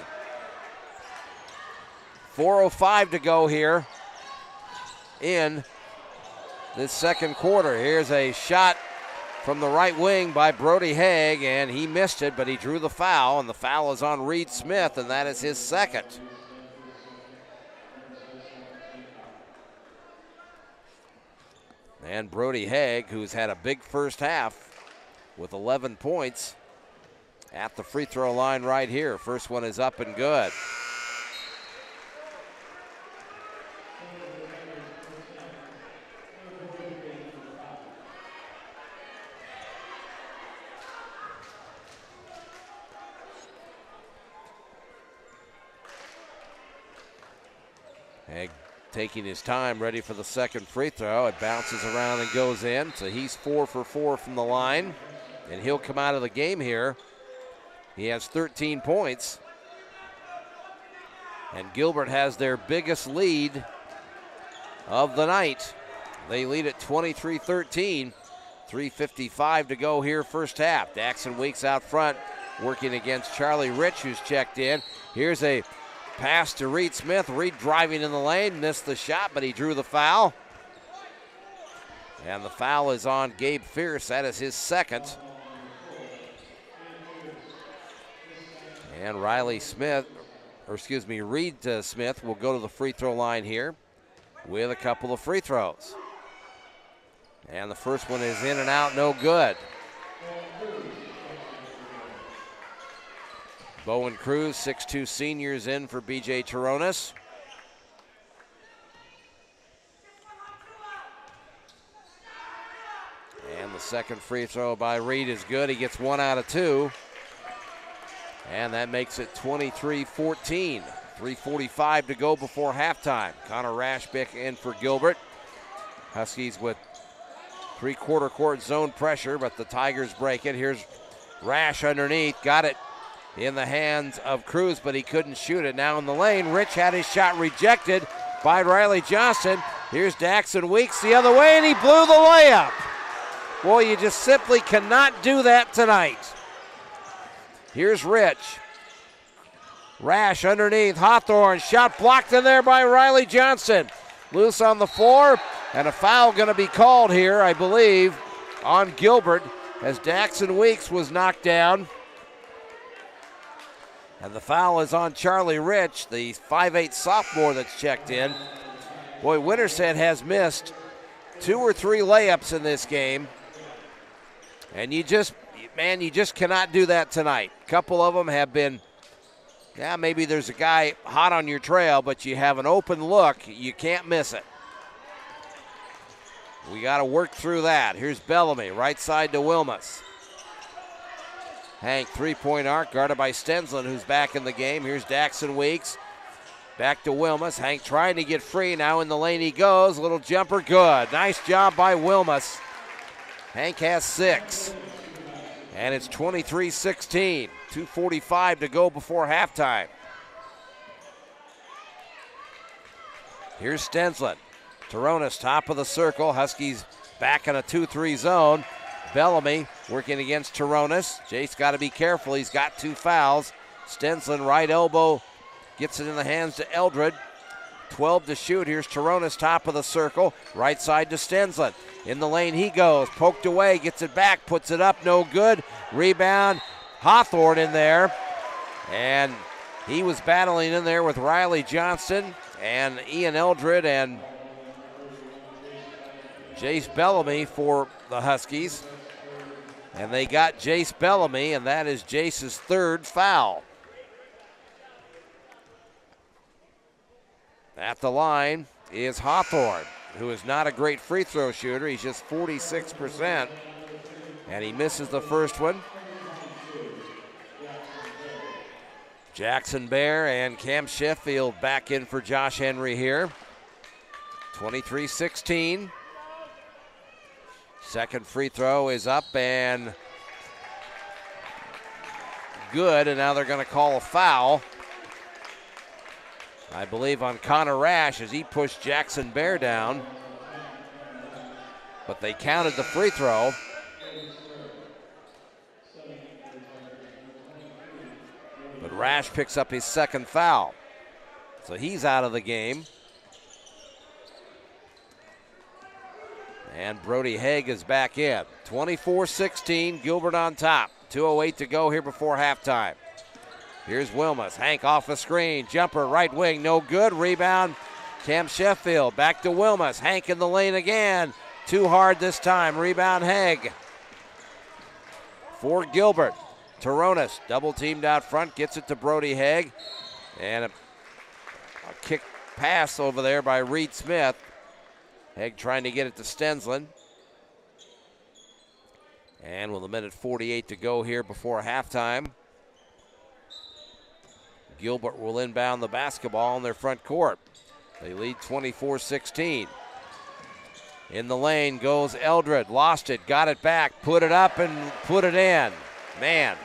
4:05 to go here in this second quarter. Here's a shot from the right wing by Brody Haig, and he missed it, but he drew the foul, and the foul is on Reed Smith, and that is his second. And Brody Haig, who's had a big first half with 11 points, at the free throw line right here. First one is up and good. Haig taking his time, ready for the second free throw. It bounces around and goes in, so he's 4 for 4 from the line, and he'll come out of the game here. He has 13 points, and Gilbert has their biggest lead of the night. They lead at 23-13, 3:55 to go here first half. Daxon Weeks out front, working against Charlie Rich, who's checked in. Here's a pass to Reed Smith. Reed driving in the lane, missed the shot, but he drew the foul. And the foul is on Gabe Fierce. That is his second. And Reed Smith will go to the free throw line here with a couple of free throws. And the first one is in and out, no good. Bowen Cruz, 6'2" seniors in for B.J. Taronis. And the second free throw by Reed is good. He gets 1 out of 2. And that makes it 23-14. 3:45 to go before halftime. Connor Rashbick in for Gilbert. Huskies with three-quarter court zone pressure, but the Tigers break it. Here's Rash underneath, got it in the hands of Cruz, but he couldn't shoot it. Now in the lane, Rich had his shot rejected by Riley Johnson. Here's Daxon Weeks the other way, and he blew the layup. Boy, you just simply cannot do that tonight. Here's Rich. Rash underneath, Hawthorne, shot blocked in there by Riley Johnson. Loose on the floor, and a foul going to be called here, I believe, on Gilbert, as Daxon Weeks was knocked down. And the foul is on Charlie Rich, the 5'8 sophomore that's checked in. Boy, Winterset has missed 2 or 3 layups in this game. And you just cannot do that tonight. A couple of them have been, maybe there's a guy hot on your trail, but you have an open look, you can't miss it. We got to work through that. Here's Bellamy, right side to Wilmus. Hank, three-point arc, guarded by Stensland, who's back in the game. Here's Daxon Weeks. Back to Wilmus. Hank trying to get free. Now in the lane he goes. Little jumper, good. Nice job by Wilmus. Hank has 6. And it's 23-16. 2:45 to go before halftime. Here's Stensland. Toronis, top of the circle. Huskies back in a 2-3 zone. Bellamy working against Toronis. Jace got to be careful. He's got 2 fouls. Stensland, right elbow, gets it in the hands to Eldred. 12 to shoot. Here's Toronis, top of the circle. Right side to Stensland. In the lane he goes. Poked away, gets it back, puts it up, no good. Rebound, Hawthorne in there. And he was battling in there with Riley Johnson and Ian Eldred and Jace Bellamy for the Huskies. And they got Jace Bellamy, and that is Jace's 3rd foul. At the line is Hawthorne, who is not a great free throw shooter. He's just 46%, and he misses the first one. Jackson Bear and Cam Sheffield back in for Josh Henry here. 23-16. Second free throw is up and good, and now they're going to call a foul, I believe, on Connor Rash as he pushed Jackson Bear down. But they counted the free throw. But Rash picks up his 2nd foul. So he's out of the game. And Brody Haig is back in. 24-16, Gilbert on top. 2:08 to go here before halftime. Here's Wilmus. Hank off the screen. Jumper, right wing, no good. Rebound, Cam Sheffield. Back to Wilmus. Hank in the lane again. Too hard this time. Rebound, Haig. For Gilbert. Toronis, double teamed out front, gets it to Brody Haig. And a kick pass over there by Reed Smith. Haig trying to get it to Stensland. And with 1:48 to go here before halftime, Gilbert will inbound the basketball in their front court. They lead 24-16. In the lane goes Eldred, lost it, got it back, put it up and put it in. Man,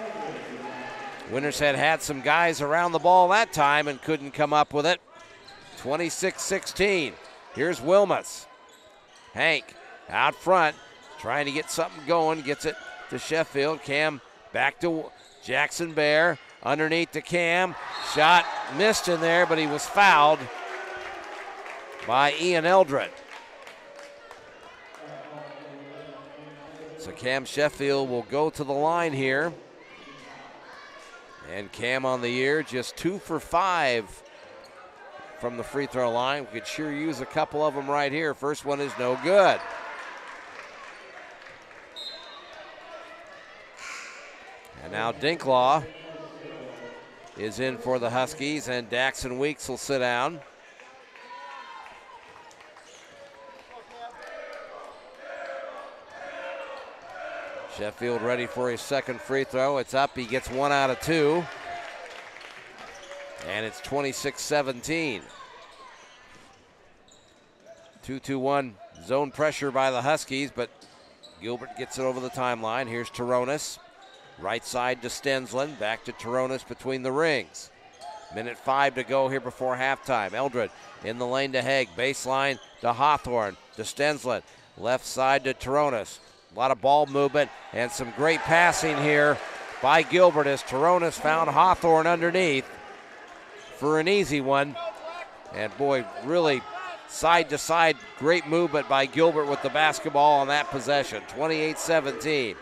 Winterset had some guys around the ball that time and couldn't come up with it. 26-16. Here's Wilmus. Hank out front, trying to get something going, gets it to Sheffield. Cam back to Jackson Bear, underneath to Cam. Shot missed in there, but he was fouled by Ian Eldred. So Cam Sheffield will go to the line here. And Cam on the year, just 2 for 5 from the free throw line. We could sure use a couple of them right here. First one is no good. And now Dinklaw is in for the Huskies, and Daxon Weeks will sit down. Sheffield ready for his 2nd free throw. It's up. He gets 1 out of 2. And it's 26-17. 2-2-1 zone pressure by the Huskies, but Gilbert gets it over the timeline. Here's Taronis. Right side to Stensland. Back to Taronis between the rings. Minute 5 to go here before halftime. Eldred in the lane to Haig. Baseline to Hawthorne. To Stensland. Left side to Taronis. A lot of ball movement and some great passing here by Gilbert as Taronis found Hawthorne underneath for an easy one. And boy, really side to side, great movement by Gilbert with the basketball on that possession. 28-17.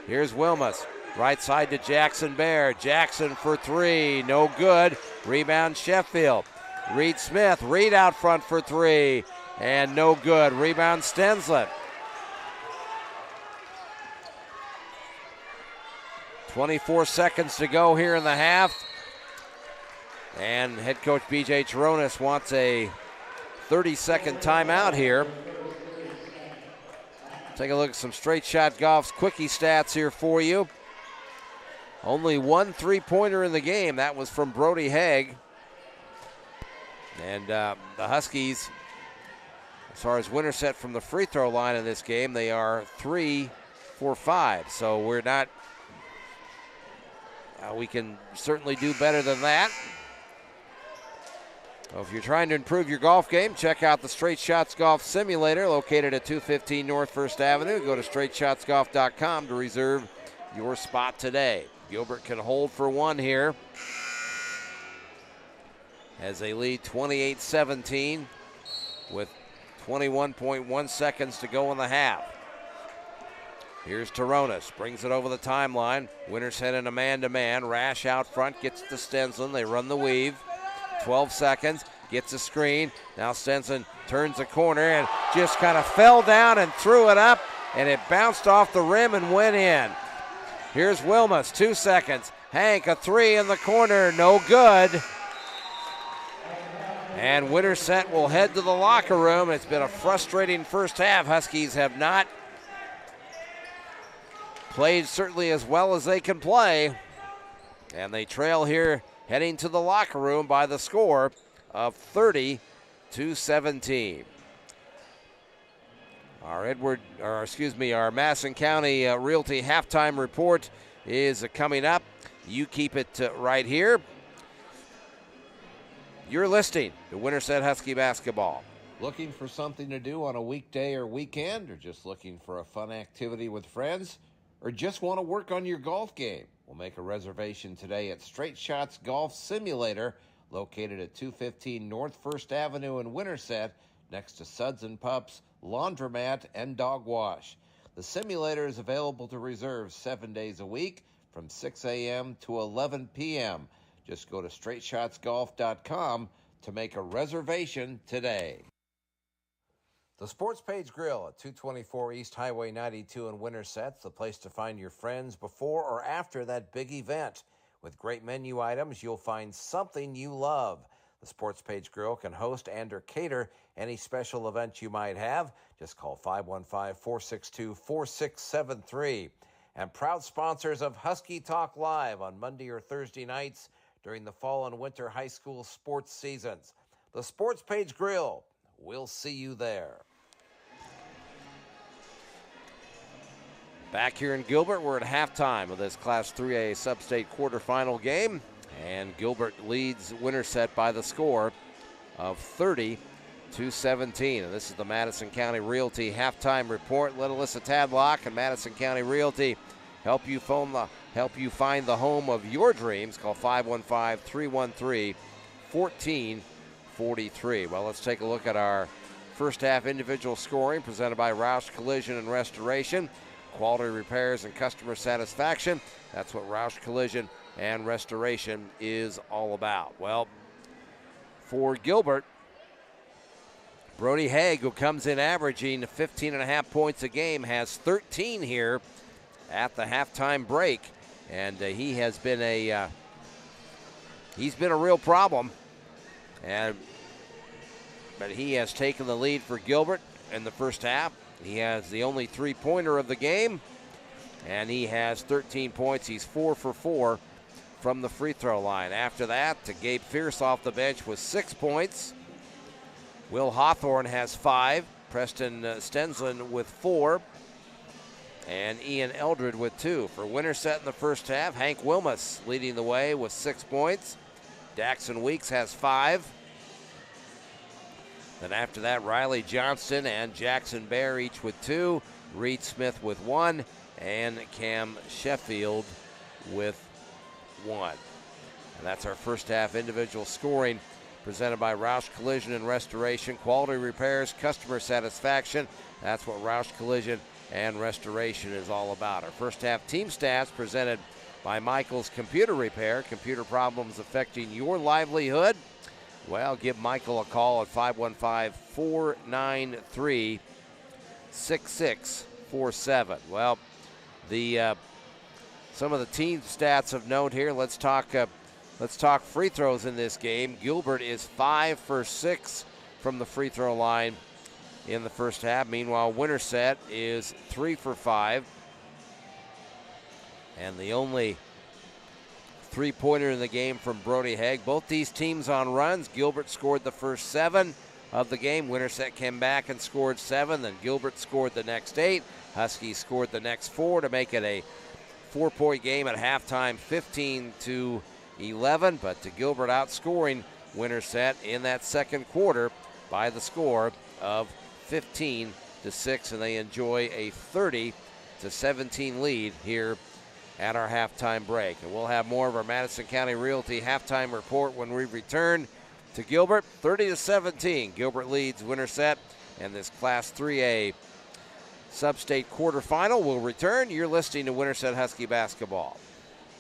Here's Wilmus. Right side to Jackson Bear. Jackson for 3. No good. Rebound Sheffield. Reed Smith. Reed out front for 3. And no good. Rebound Stensland. 24 seconds to go here in the half. And head coach B.J. Taronis wants a 30-second timeout here. Take a look at some Straight Shot Golf's quickie stats here for you. Only one three-pointer in the game. That was from Brody Haig. And the Huskies, as far as Winterset from the free throw line in this game, they are 3 for 5. So we're not, we can certainly do better than that. So if you're trying to improve your golf game, check out the Straight Shots Golf Simulator located at 215 North 1st Avenue. Go to straightshotsgolf.com to reserve your spot today. Gilbert can hold for one here as they lead 28-17 with 21.1 seconds to go in the half. Here's Taronis, brings it over the timeline. Winterset in a man-to-man. Rash out front, gets to Stensland. They run the weave. 12 seconds, gets a screen. Now Stensland turns the corner and just kind of fell down and threw it up, and it bounced off the rim and went in. Here's Wilmus, 2 seconds. Hank, a 3 in the corner, no good. And Winterset will head to the locker room. It's been a frustrating first half. Huskies have not played certainly as well as they can play. And they trail here heading to the locker room by the score of 30-17. Our Madison County Realty halftime report is coming up. You keep it right here. You're listening to Winterset Husky basketball. Looking for something to do on a weekday or weekend, or just looking for a fun activity with friends, or just want to work on your golf game? We'll make a reservation today at Straight Shots Golf Simulator, located at 215 North 1st Avenue in Winterset, next to Suds and Pups, Laundromat, and Dog Wash. The simulator is available to reserve 7 days a week from 6 a.m. to 11 p.m. Just go to straightshotsgolf.com to make a reservation today. The Sports Page Grill at 224 East Highway 92 in Winterset's the place to find your friends before or after that big event. With great menu items, you'll find something you love. The Sports Page Grill can host and or cater any special event you might have. Just call 515-462-4673. And proud sponsors of Husky Talk Live on Monday or Thursday nights during the fall and winter high school sports seasons. The Sports Page Grill. We'll see you there. Back here in Gilbert, we're at halftime of this Class 3A Sub-State quarterfinal game. And Gilbert leads Winterset by the score of 30-17. And this is the Madison County Realty halftime report. Let Alyssa Tadlock and Madison County Realty help you find the home of your dreams. Call 515-313-1443. Well, let's take a look at our first half individual scoring presented by Roush Collision and Restoration. Quality repairs and customer satisfaction. That's what Roush Collision and Restoration is all about. Well, for Gilbert, Brody Haig, who comes in averaging 15.5 points a game, has 13 here at the halftime break, and he has been a real problem. But he has taken the lead for Gilbert in the first half. He has the only three-pointer of the game, and he has 13 points. He's 4 for 4 from the free throw line. After that, Gabe Fierce off the bench with 6 points. Will Hawthorne has 5. Preston Stensland with 4. And Ian Eldred with 2. For Winterset in the first half, Hank Wilmus leading the way with 6 points. Daxon Weeks has 5. Then after that, Riley Johnston and Jackson Bear each with 2. Reed Smith with 1. And Cam Sheffield with 1. And that's our first half individual scoring, presented by Roush Collision and Restoration. Quality repairs, customer satisfaction. That's what Roush Collision and Restoration is all about. Our first half team stats presented by Michael's Computer Repair. Computer problems affecting your livelihood? Well, give Michael a call at 515-493-6647. Well, some of the team stats of note here. Let's talk free throws in this game. Gilbert is 5 for 6 from the free throw line in the first half. Meanwhile, Winterset is 3 for 5. And the only three-pointer in the game from Brody Haig. Both these teams on runs. Gilbert scored the first 7 of the game. Winterset came back and scored 7. Then Gilbert scored the next 8. Huskies scored the next 4 to make it a 4-point game at halftime, 15-11. But to Gilbert outscoring Winterset in that second quarter by the score of 15-6, and they enjoy a 30-17 lead here at our halftime break. And we'll have more of our Madison County Realty halftime report when we return to Gilbert. 30-17, Gilbert leads Winterset, and this Class 3A Sub-State quarterfinal will return. You're listening to Winterset Husky basketball.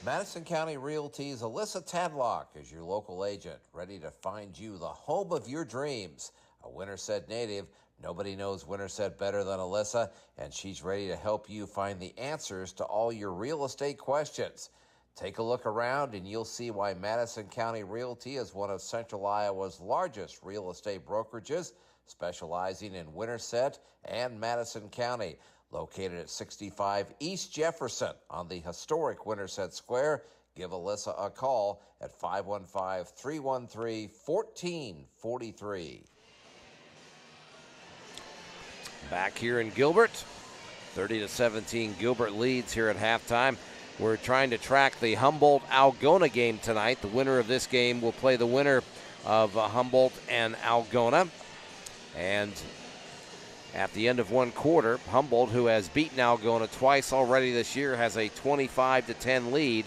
Madison County Realty's Alyssa Tadlock is your local agent, ready to find you the home of your dreams. A Winterset native, nobody knows Winterset better than Alyssa, and she's ready to help you find the answers to all your real estate questions. Take a look around and you'll see why Madison County Realty is one of Central Iowa's largest real estate brokerages, specializing in Winterset and Madison County. Located at 65 East Jefferson on the historic Winterset Square. Give Alyssa a call at 515-313-1443. Back here in Gilbert, 30-17, Gilbert leads here at halftime. We're trying to track the Humboldt-Algona game tonight. The winner of this game will play the winner of Humboldt and Algona. And at the end of one quarter, Humboldt, who has beaten Algona twice already this year, has a 25-10 lead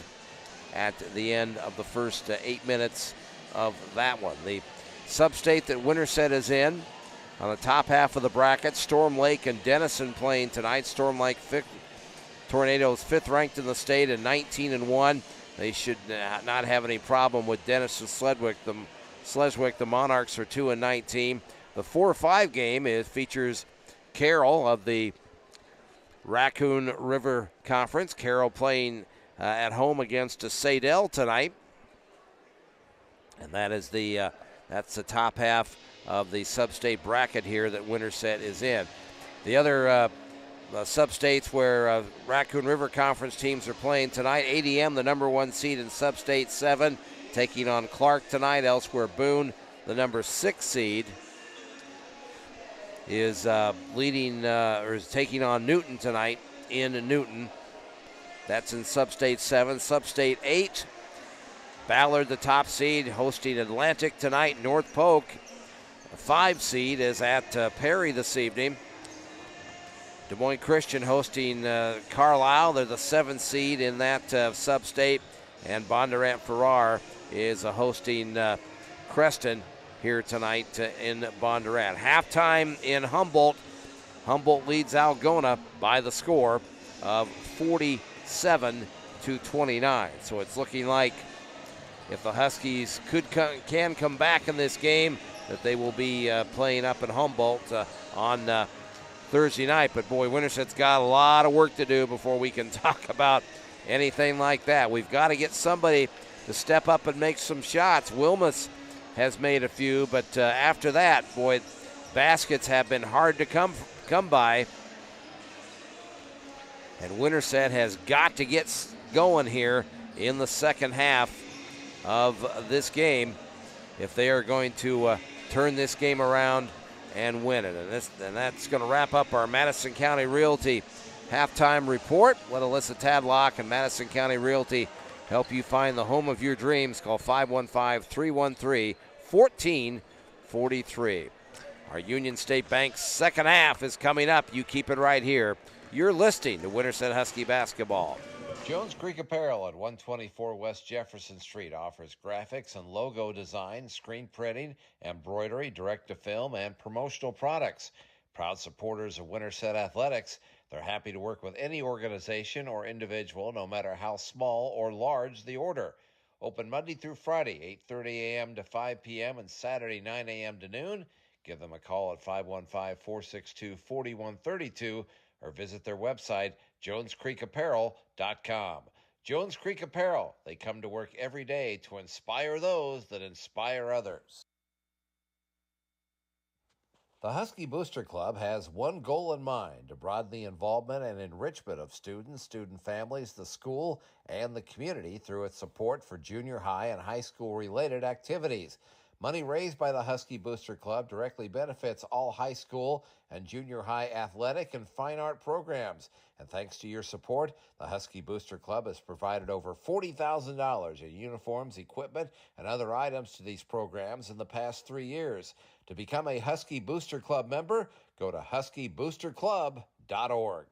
at the end of the first 8 minutes of that one. The sub-state that Winterset is in, on the top half of the bracket, Storm Lake and Denison playing tonight. Storm Lake Tornadoes 5th ranked in the state and 19-1. They should not have any problem with Denison Sledwick. The Monarchs are 2-19. The 4-5 game features Carroll of the Raccoon River Conference. Carroll playing at home against Sadell tonight. And that is that's the top half of the sub-state bracket here that Winterset is in. The other sub-states where Raccoon River Conference teams are playing tonight, ADM, the number 1 seed in sub-state 7, taking on Clark tonight. Elsewhere, Boone, the number 6 seed, is is taking on Newton tonight in Newton. That's in Sub-State 7. Sub-State 8, Ballard, the top seed, hosting Atlantic tonight. North Polk, a 5 seed, is at Perry this evening. Des Moines Christian hosting Carlisle. They're the 7th seed in that Sub-State. And Bondurant Farrar is hosting Creston here tonight in Bondurant. Halftime in Humboldt. Humboldt leads Algona by the score of 47-29. So it's looking like if the Huskies can come back in this game, that they will be playing up in Humboldt on Thursday night. But boy, Winterset's got a lot of work to do before we can talk about anything like that. We've got to get somebody to step up and make some shots. Wilmus has made a few, but after that, boy, baskets have been hard to come by. And Winterset has got to get going here in the second half of this game if they are going to turn this game around and win it. And that's going to wrap up our Madison County Realty halftime report. Let Alyssa Tadlock and Madison County Realty help you find the home of your dreams. Call 515-313-1443. Our Union State Bank second half is coming up. You keep it right here. You're listening to Winterset Husky basketball. Jones Creek Apparel at 124 West Jefferson Street offers graphics and logo design, screen printing, embroidery, direct-to-film, and promotional products. Proud supporters of Winterset Athletics, they're happy to work with any organization or individual, no matter how small or large the order. Open Monday through Friday, 8:30 a.m. to 5 p.m. and Saturday, 9 a.m. to noon. Give them a call at 515-462-4132 or visit their website, jonescreekapparel.com. Jones Creek Apparel, they come to work every day to inspire those that inspire others. The Husky Booster Club has one goal in mind: to broaden the involvement and enrichment of students, student families, the school, and the community through its support for junior high and high school-related activities. Money raised by the Husky Booster Club directly benefits all high school and junior high athletic and fine art programs. And thanks to your support, the Husky Booster Club has provided over $40,000 in uniforms, equipment, and other items to these programs in the past 3 years. To become a Husky Booster Club member, go to huskyboosterclub.org.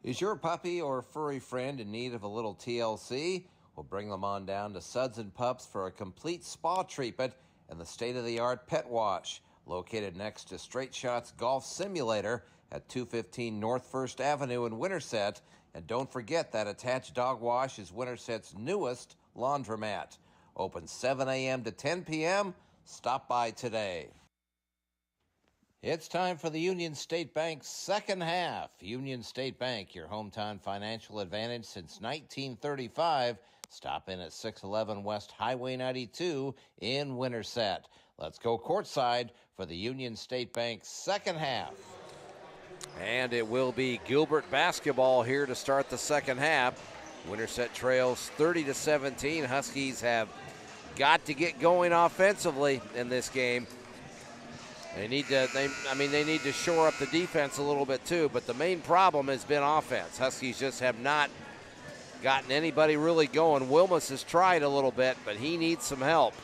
Is your puppy or furry friend in need of a little TLC? We'll bring them on down to Suds and Pups for a complete spa treatment and the state-of-the-art pet wash, located next to Straight Shots Golf Simulator at 215 North 1st Avenue in Winterset. And don't forget that attached dog wash is Winterset's newest laundromat. Open 7 a.m. to 10 p.m. Stop by today. It's time for the Union State Bank's second half. Union State Bank, your hometown financial advantage since 1935. Stop in at 611 West Highway 92 in Winterset. Let's go courtside for the Union State Bank's second half. And it will be Gilbert basketball here to start the second half. Winterset trails 30-17. Huskies have got to get going offensively in this game. They need to shore up the defense a little bit too, but the main problem has been offense. Huskies just have not gotten anybody really going. Wilmus has tried a little bit, but he needs some help.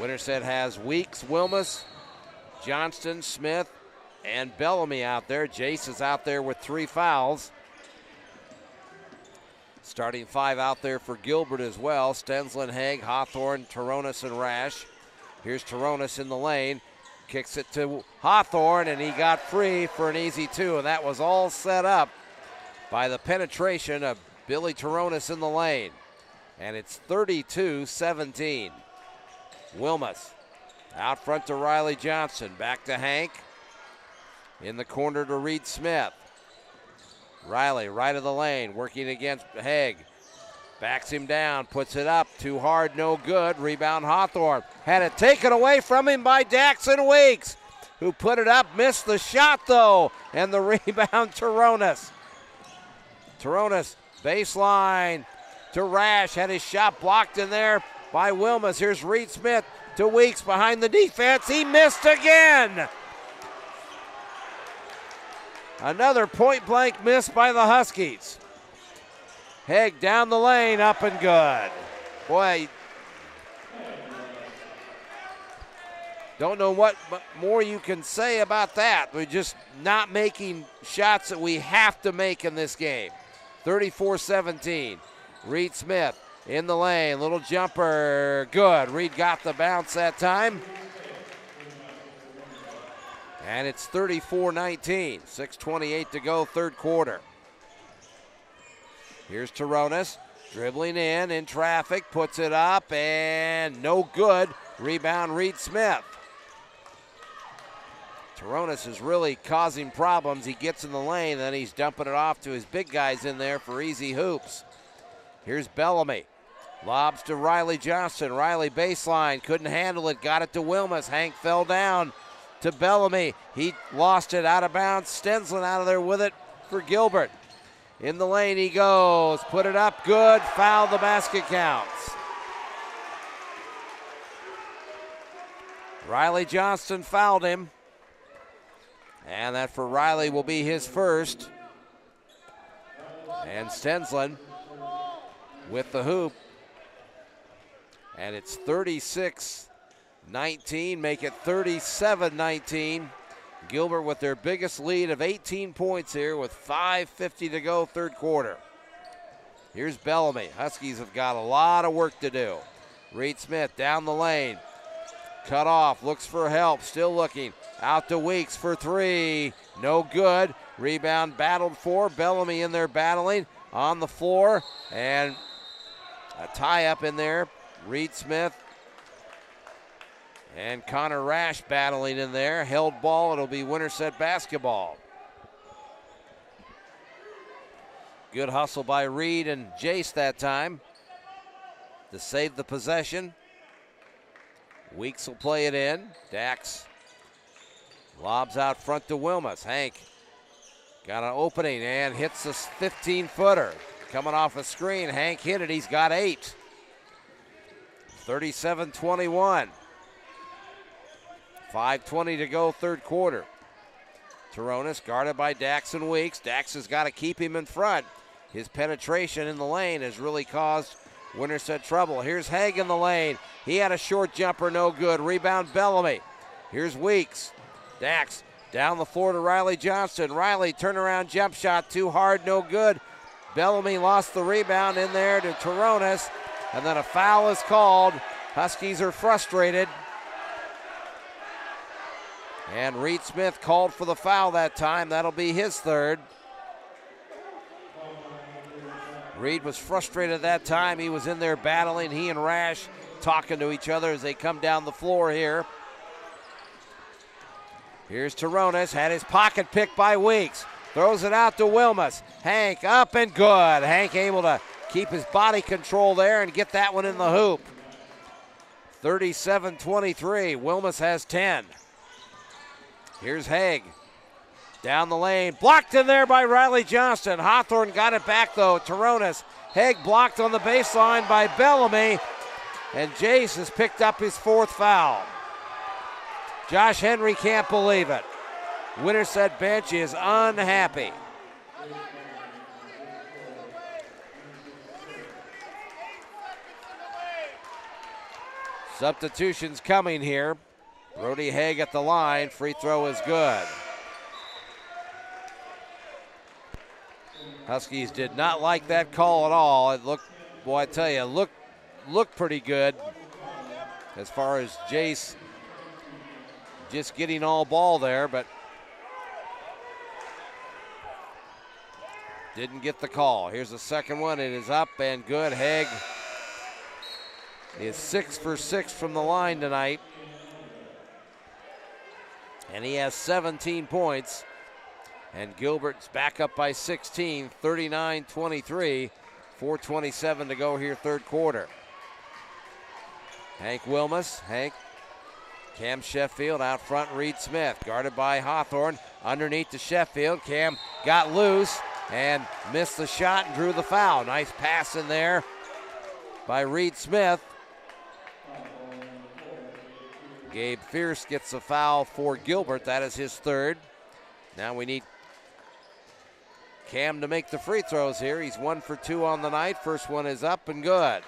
Winterset has Weeks, Wilmus, Johnston, Smith, and Bellamy out there. Jace is out there with 3 fouls. Starting 5 out there for Gilbert as well. Stensland, Haig, Hawthorne, Toronis, and Rash. Here's Toronis in the lane. Kicks it to Hawthorne, and he got free for an easy 2. And that was all set up by the penetration of Billy Toronis in the lane. And it's 32-17. Wilmus out front to Riley Johnson. Back to Hank. In the corner to Reed Smith. Riley, right of the lane, working against Haig. Backs him down, puts it up, too hard, no good. Rebound Hawthorne. Had it taken away from him by Daxon Weeks, who put it up, missed the shot though, and the rebound Toronis. Toronis, baseline to Rash, had his shot blocked in there by Wilmus. Here's Reed Smith to Weeks behind the defense. He missed again. Another point-blank miss by the Huskies. Haig down the lane, up and good. Boy, don't know what more you can say about that. We're just not making shots that we have to make in this game. 34-17. Reed Smith in the lane, little jumper, good. Reed got the bounce that time. And it's 34-19, 6:28 to go, third quarter. Here's Toronis, dribbling in traffic, puts it up, and no good. Rebound, Reed Smith. Toronis is really causing problems. He gets in the lane, then he's dumping it off to his big guys in there for easy hoops. Here's Bellamy. Lobs to Riley Johnson. Riley baseline, couldn't handle it, got it to Wilmus. Hank fell down to Bellamy. He lost it out of bounds. Stensland out of there with it for Gilbert. In the lane he goes. Put it up, good. Foul, the basket counts. Riley Johnston fouled him. And that for Riley will be his first. And Stensland with the hoop. And it's 36-19, make it 37-19. Gilbert with their biggest lead of 18 points here with 5:50 to go, third quarter. Here's Bellamy. Huskies have got a lot of work to do. Reed Smith down the lane. Cut off, looks for help, still looking. Out to Weeks for three. No good. Rebound battled for. Bellamy in there battling on the floor. And a tie-up in there. Reed Smith and Connor Rash battling in there. Held ball. It'll be Winterset basketball. Good hustle by Reed and Jace that time to save the possession. Weeks will play it in. Dax lobs out front to Wilmus. Hank got an opening and hits a 15-footer. Coming off a screen. Hank hit it. He's got 8. 37-21. 5:20 to go, third quarter. Toronis guarded by Dax and Weeks. Dax has got to keep him in front. His penetration in the lane has really caused Winterset trouble. Here's Haig in the lane. He had a short jumper, no good. Rebound Bellamy. Here's Weeks. Dax down the floor to Riley Johnston. Riley turnaround jump shot, too hard, no good. Bellamy lost the rebound in there to Toronis, and then a foul is called. Huskies are frustrated. And Reed Smith called for the foul that time. That'll be his third. Reed was frustrated that time. He was in there battling. He and Rash talking to each other as they come down the floor here. Here's Toronis. Had his pocket picked by Weeks. Throws it out to Wilmus. Hank up and good. Hank able to keep his body control there and get that one in the hoop. 37-23. Wilmus has 10. Here's Haig. Down the lane. Blocked in there by Riley Johnston. Hawthorne got it back though. Toronis. Haig blocked on the baseline by Bellamy. And Jace has picked up his 4th foul. Josh Henry can't believe it. Winterset bench is unhappy. Substitutions coming here. Brody Haig at the line. Free throw is good. Huskies did not like that call at all. It looked, boy, I tell you, looked pretty good as far as Jace just getting all ball there, but didn't get the call. Here's the second one. It is up and good. Haig is 6 for 6 from the line tonight. And he has 17 points. And Gilbert's back up by 16, 39-23. 4:27 to go here, third quarter. Hank Wilmus. Hank. Cam Sheffield out front. Reed Smith guarded by Hawthorne. Underneath to Sheffield. Cam got loose and missed the shot and drew the foul. Nice pass in there by Reed Smith. Gabe Fierce gets a foul for Gilbert. That is his third. Now we need Cam to make the free throws here. He's 1 for 2 on the night. First one is up and good.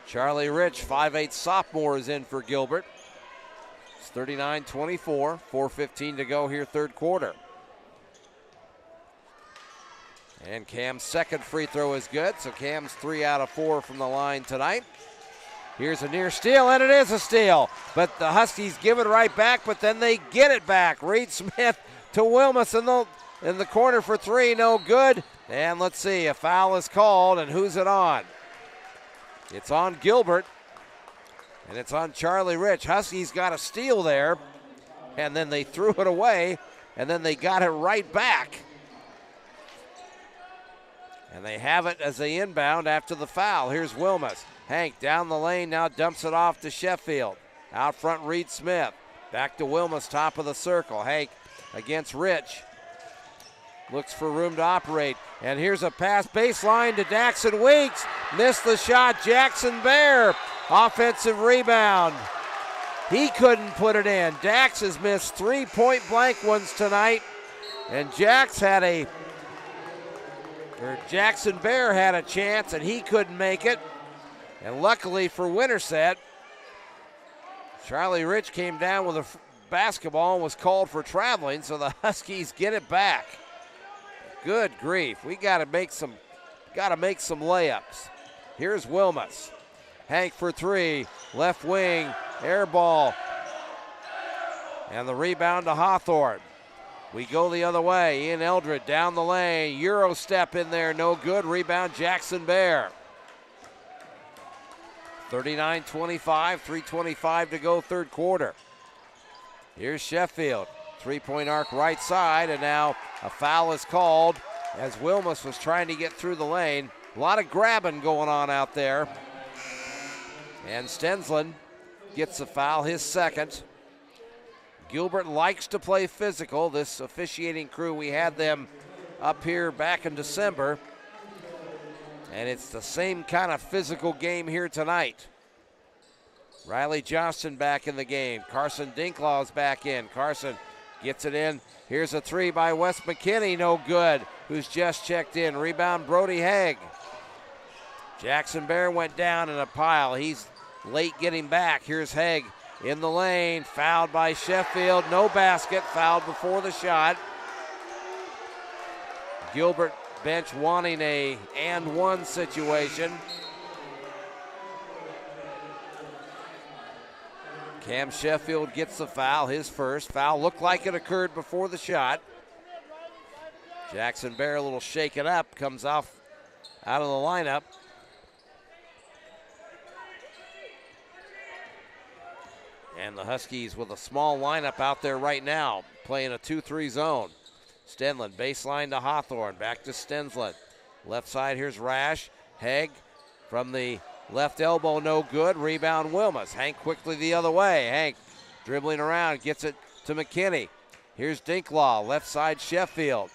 Charlie Rich, 5'8" sophomore, is in for Gilbert. It's 39-24, 4:15 to go here, third quarter. And Cam's second free throw is good, so Cam's 3 out of 4 from the line tonight. Here's a near steal, and it is a steal. But the Huskies give it right back, but then they get it back. Reed Smith to Wilmus in the corner for 3, no good. And let's see, a foul is called, and who's it on? It's on Gilbert, and it's on Charlie Rich. Huskies got a steal there, and then they threw it away, and then they got it right back. And they have it as they inbound after the foul. Here's Wilmus. Hank down the lane, now dumps it off to Sheffield. Out front, Reed Smith. Back to Wilmus, top of the circle. Hank against Rich. Looks for room to operate. And here's a pass baseline to Daxon Weeks. Missed the shot. Jackson Bear. Offensive rebound. He couldn't put it in. Dax has missed 3 point-blank ones tonight. And Jackson Bear had a chance and he couldn't make it. And luckily for Winterset, Charlie Rich came down with a basketball and was called for traveling, so the Huskies get it back. Good grief. We got to make some layups. Here's Wilmus. Hank for three. Left wing. Air ball. And the rebound to Hawthorne. We go the other way. Ian Eldred down the lane. Euro step in there. No good. Rebound Jackson Bear. 39-25. 3:25 to go third quarter. Here's Sheffield. Three-point arc right side, and now a foul is called as Wilmus was trying to get through the lane. A lot of grabbing going on out there. And Stensland gets the foul, his second. Gilbert likes to play physical. This officiating crew, we had them up here back in December. And it's the same kind of physical game here tonight. Riley Johnston back in the game. Carson Dinklaw's back in. Carson gets it in. Here's a three by Wes McKinney, no good, who's just checked in. Rebound Brody Haig. Jackson Bear went down in a pile. He's late getting back. Here's Haig in the lane, fouled by Sheffield. No basket, fouled before the shot. Gilbert bench wanting a and one situation. Cam Sheffield gets the foul, his first. Foul looked like it occurred before the shot. Jackson Bear a little shaken up, comes out of the lineup. And the Huskies with a small lineup out there right now, playing a 2-3 zone. Stenlund, baseline to Hawthorne, back to Stensland. Left side, here's Rash. Haig from the left elbow, no good. Rebound Wilmus. Hank quickly the other way. Hank dribbling around, gets it to McKinney. Here's Dinklaw, left side Sheffield.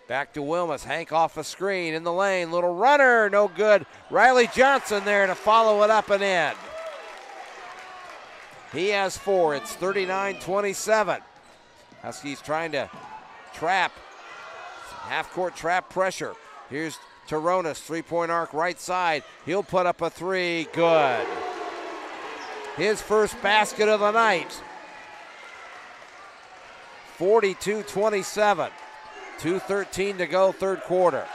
Back to Wilmus. Hank off a screen in the lane. Little runner, no good. Riley Johnson there to follow it up and in. He has four. It's 39-27. Huskies trying to trap, half-court trap pressure. Here's Taronis, three-point arc right side. He'll put up a three. Good. His first basket of the night. 42-27. 2:13 to go, third quarter.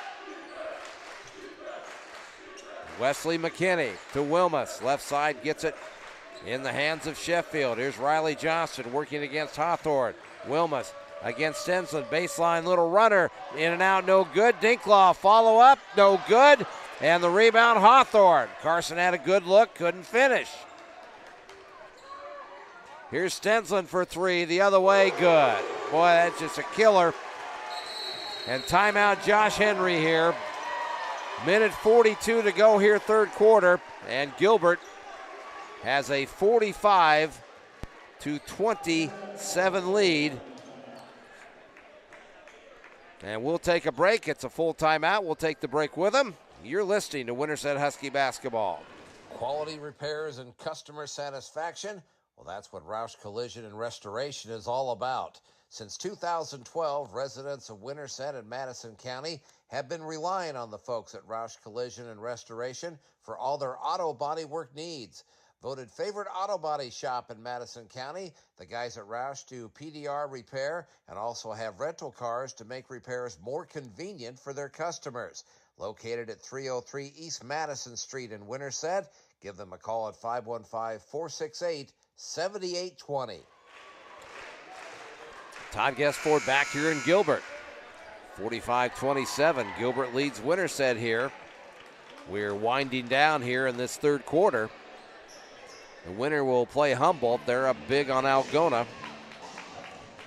Wesley McKinney to Wilmus. Left side gets it in the hands of Sheffield. Here's Riley Johnston working against Hawthorne. Wilmus against Stensland. Baseline little runner. In and out, no good. Dinklaw follow up, no good. And the rebound, Hawthorne. Carson had a good look, couldn't finish. Here's Stensland for three, the other way, good. Boy, that's just a killer. And timeout Josh Henry here. Minute 42 to go here, third quarter. And Gilbert has a 45-27 lead. And we'll take a break. It's a full timeout. We'll take the break with them. You're listening to Winterset Husky basketball. Quality repairs and customer satisfaction? Well, that's what Roush Collision and Restoration is all about. Since 2012, residents of Winterset and Madison County have been relying on the folks at Roush Collision and Restoration for all their auto body work needs. Voted favorite auto body shop in Madison County, the guys at Roush do PDR repair and also have rental cars to make repairs more convenient for their customers. Located at 303 East Madison Street in Winterset, give them a call at 515-468-7820. Todd Guessford back here in Gilbert. 45-27. Gilbert leads Winterset here. We're winding down here in this third quarter. The winner will play Humboldt. They're up big on Algona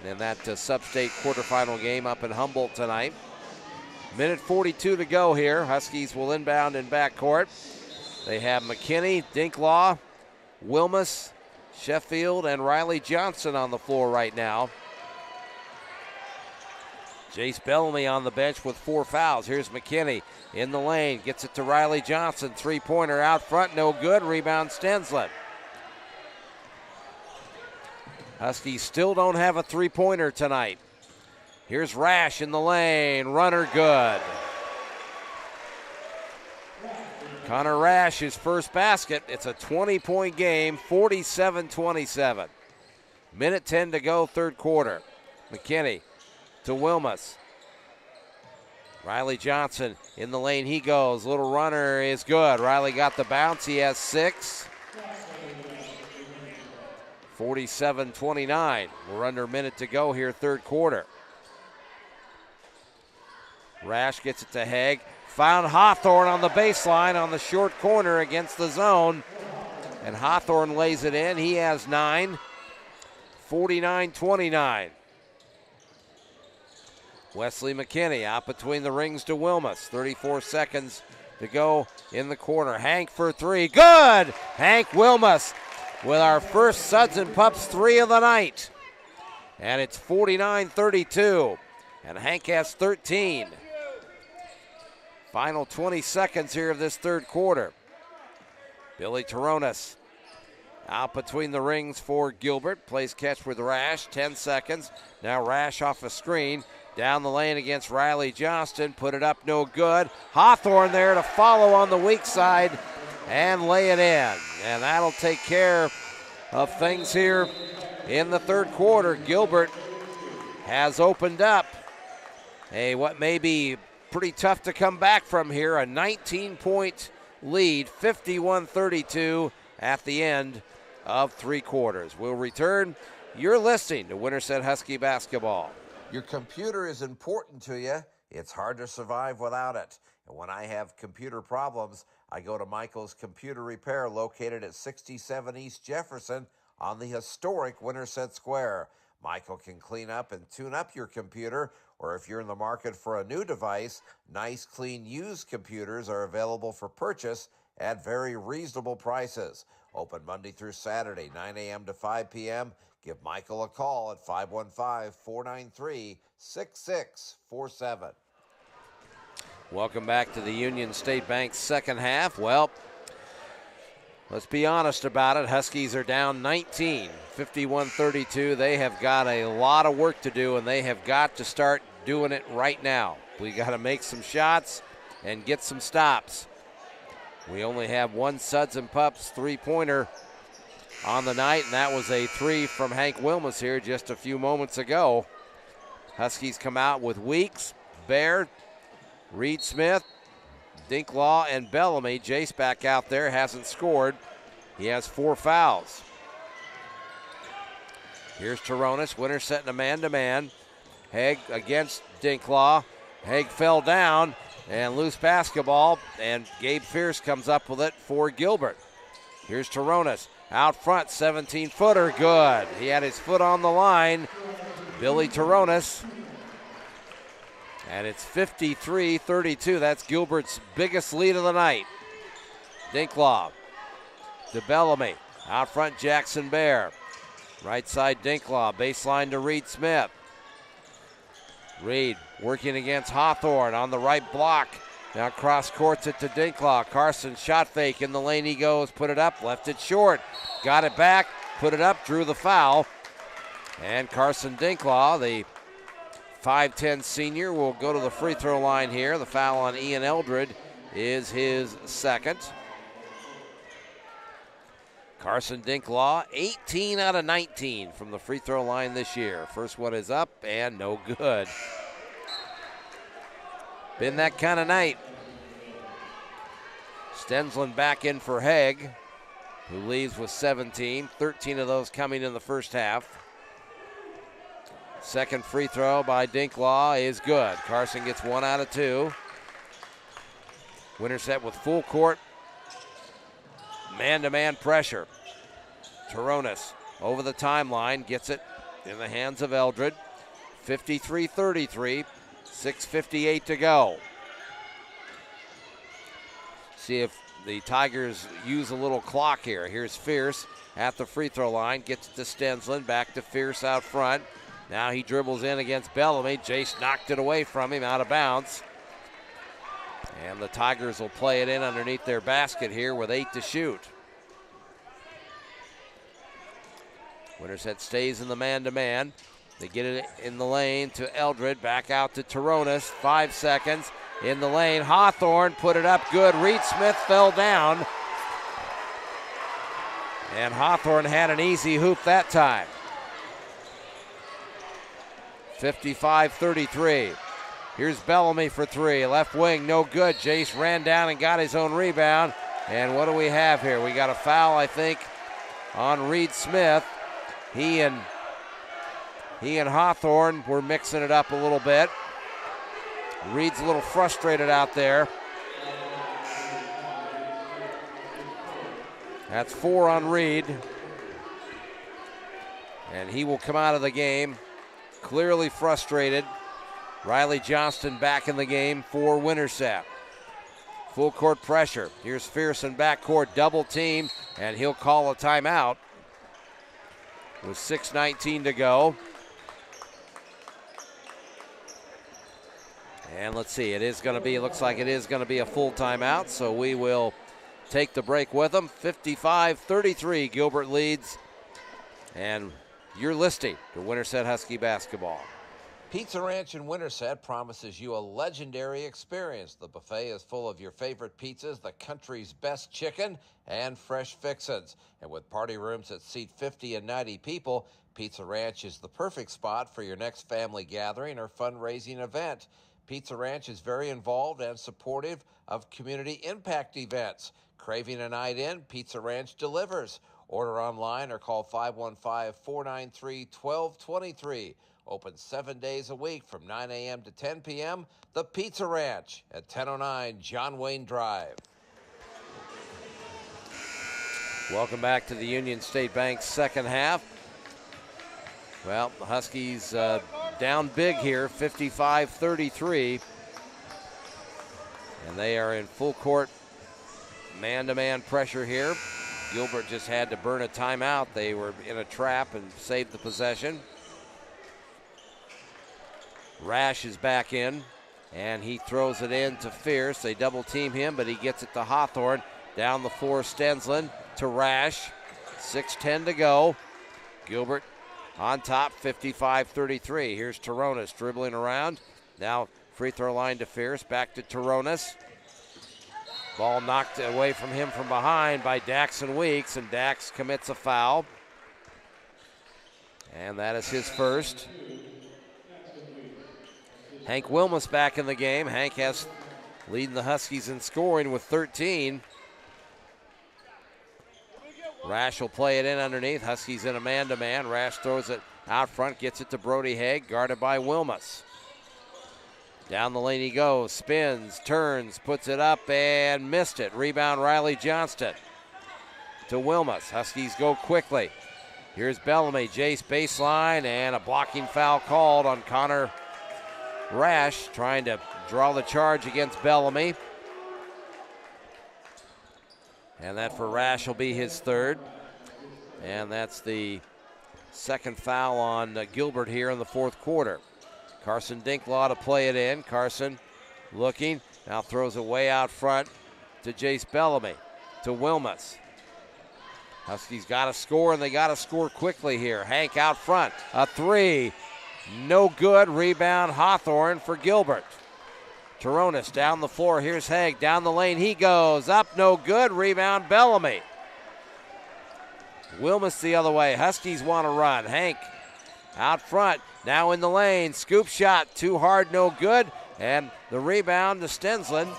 in that sub-state quarterfinal game up in Humboldt tonight. Minute 42 to go here. Huskies will inbound in backcourt. They have McKinney, Dinklaw, Wilmus, Sheffield, and Riley Johnson on the floor right now. Jace Bellamy on the bench with 4 fouls. Here's McKinney in the lane. Gets it to Riley Johnson. Three-pointer out front, no good. Rebound Stensland. Huskies still don't have a three-pointer tonight. Here's Rash in the lane. Runner good. Connor Rash, his first basket. It's a 20-point game, 47-27. Minute 10 to go, third quarter. McKinney to Wilmus. Riley Johnson in the lane he goes. Little runner is good. Riley got the bounce. He has 6. 47-29. We're under a minute to go here, third quarter. Rash gets it to Haig. Found Hawthorne on the baseline on the short corner against the zone. And Hawthorne lays it in. He has 9. 49-29. Wesley McKinney out between the rings to Wilmus. 34 seconds to go in the corner. Hank for 3. Good! Hank Wilmus with our first Suds and Pups 3 of the night. And it's 49-32. And Hank has 13. Final 20 seconds here of this third quarter. Billy Taronis out between the rings for Gilbert. Plays catch with Rash. 10 seconds. Now Rash off a screen. Down the lane against Riley Johnston. Put it up, no good. Hawthorne there to follow on the weak side and lay it in. And that'll take care of things here in the third quarter. Gilbert has opened up what may be pretty tough to come back from here. A 19-point lead, 51-32 at the end of three quarters. We'll return. You're listening to Winterset Husky basketball. Your computer is important to you. It's hard to survive without it. And when I have computer problems, I go to Michael's Computer Repair, located at 67 East Jefferson on the historic Winterset Square. Michael can clean up and tune up your computer, or if you're in the market for a new device, nice, clean, used computers are available for purchase at very reasonable prices. Open Monday through Saturday, 9 a.m. to 5 p.m. Give Michael a call at 515-493-6647. Welcome back to the Union State Bank second half. Well, let's be honest about it. Huskies are down 19, 51-32. They have got a lot of work to do, and they have got to start doing it right now. We got to make some shots and get some stops. We only have one Suds and Pups three-pointer on the night, and that was a 3 from Hank Wilmus here just a few moments ago. Huskies come out with Weeks, Baird, Reed Smith, Dinklaw, and Bellamy. Jace back out there, hasn't scored. He has 4 fouls. Here's Taronis, Winterset in a man-to-man. Haig against Dinklaw. Haig fell down, and loose basketball, and Gabe Fierce comes up with it for Gilbert. Here's Taronis. Out front, 17-footer, good. He had his foot on the line. Billy Taronis. And it's 53-32. That's Gilbert's biggest lead of the night. Dinklaw to Bellamy. Out front, Jackson Bear. Right side, Dinklaw. Baseline to Reed Smith. Reed working against Hawthorne on the right block. Now cross courts it to Dinklaw. Carson shot fake in the lane he goes. Put it up, left it short. Got it back, put it up, drew the foul. And Carson Dinklaw, the 5'10 senior, will go to the free throw line here. The foul on Ian Eldred is his second. Carson Dinklaw, 18 out of 19 from the free throw line this year. First one is up and no good. Been that kind of night. Stensland back in for Haig, who leaves with 17. 13 of those coming in the first half. Second free throw by Dinklaw is good. Carson gets 1 out of 2. Winterset with full court. Man-to-man pressure. Taronis over the timeline, gets it in the hands of Eldred. 53-33. 6:58 to go. See if the Tigers use a little clock here. Here's Fierce at the free throw line. Gets it to Stensland. Back to Fierce out front. Now he dribbles in against Bellamy. Jace knocked it away from him, out of bounds. And the Tigers will play it in underneath their basket here with 8 to shoot. Winterset stays in the man-to-man. They get it in the lane to Eldred, back out to Toronis, 5 seconds. In the lane, Hawthorne put it up good. Reed Smith fell down. And Hawthorne had an easy hoop that time. 55-33. Here's Bellamy for 3. Left wing, no good. Jace ran down and got his own rebound. And what do we have here? We got a foul, I think, on Reed Smith. He and Hawthorne were mixing it up a little bit. Reed's a little frustrated out there. That's 4 on Reed. And he will come out of the game clearly frustrated. Riley Johnston back in the game for Winterset. Full court pressure. Here's Fierce in backcourt, double team, and he'll call a timeout with 6:19 to go. And let's see, looks like it is going to be a full timeout, so we will take the break with them. 55-33, Gilbert leads. And you're listening to Winterset Husky basketball. Pizza Ranch in Winterset promises you a legendary experience. The buffet is full of your favorite pizzas, the country's best chicken, and fresh fixins. And with party rooms that seat 50 and 90 people, Pizza Ranch is the perfect spot for your next family gathering or fundraising event. Pizza Ranch is very involved and supportive of community impact events. Craving a night in, Pizza Ranch delivers. Order online or call 515-493-1223. Open 7 days a week from 9 a.m. to 10 p.m. The Pizza Ranch at 1009 John Wayne Drive. Welcome back to the Union State Bank second half. Well, the Huskies down big here, 55-33. And they are in full court man-to-man pressure here. Gilbert just had to burn a timeout. They were in a trap and saved the possession. Rash is back in, and he throws it in to Fierce. They double team him, but he gets it to Hawthorne. Down the floor, Stensland to Rash. 6:10 to go. Gilbert on top, 55-33. Here's Toronis dribbling around. Now free throw line to Fierce, back to Toronis. Ball knocked away from him from behind by Daxon Weeks, and Dax commits a foul. And that is his first. Hank Wilmus back in the game. Hank has leading the Huskies in scoring with 13. Rash will play it in underneath. Huskies in a man-to-man. Rash throws it out front, gets it to Brody Haig, guarded by Wilmus. Down the lane he goes, spins, turns, puts it up, and missed it. Rebound, Riley Johnston to Wilmus. Huskies go quickly. Here's Bellamy, Jace baseline, and a blocking foul called on Connor Rash, trying to draw the charge against Bellamy. And that for Rash will be his third. And that's the second foul on Gilbert here in the fourth quarter. Carson Dinklaw to play it in. Carson looking, now throws it way out front to Jace Bellamy, to Wilmus. Huskies got to score, and they got to score quickly here. Hank out front, a three, no good. Rebound Hawthorne for Gilbert. Toronis down the floor, here's Haig, down the lane he goes, up, no good. Rebound Bellamy. Wilmus the other way, Huskies want to run. Hank out front, now in the lane, scoop shot, too hard, no good. And the rebound to Stensland,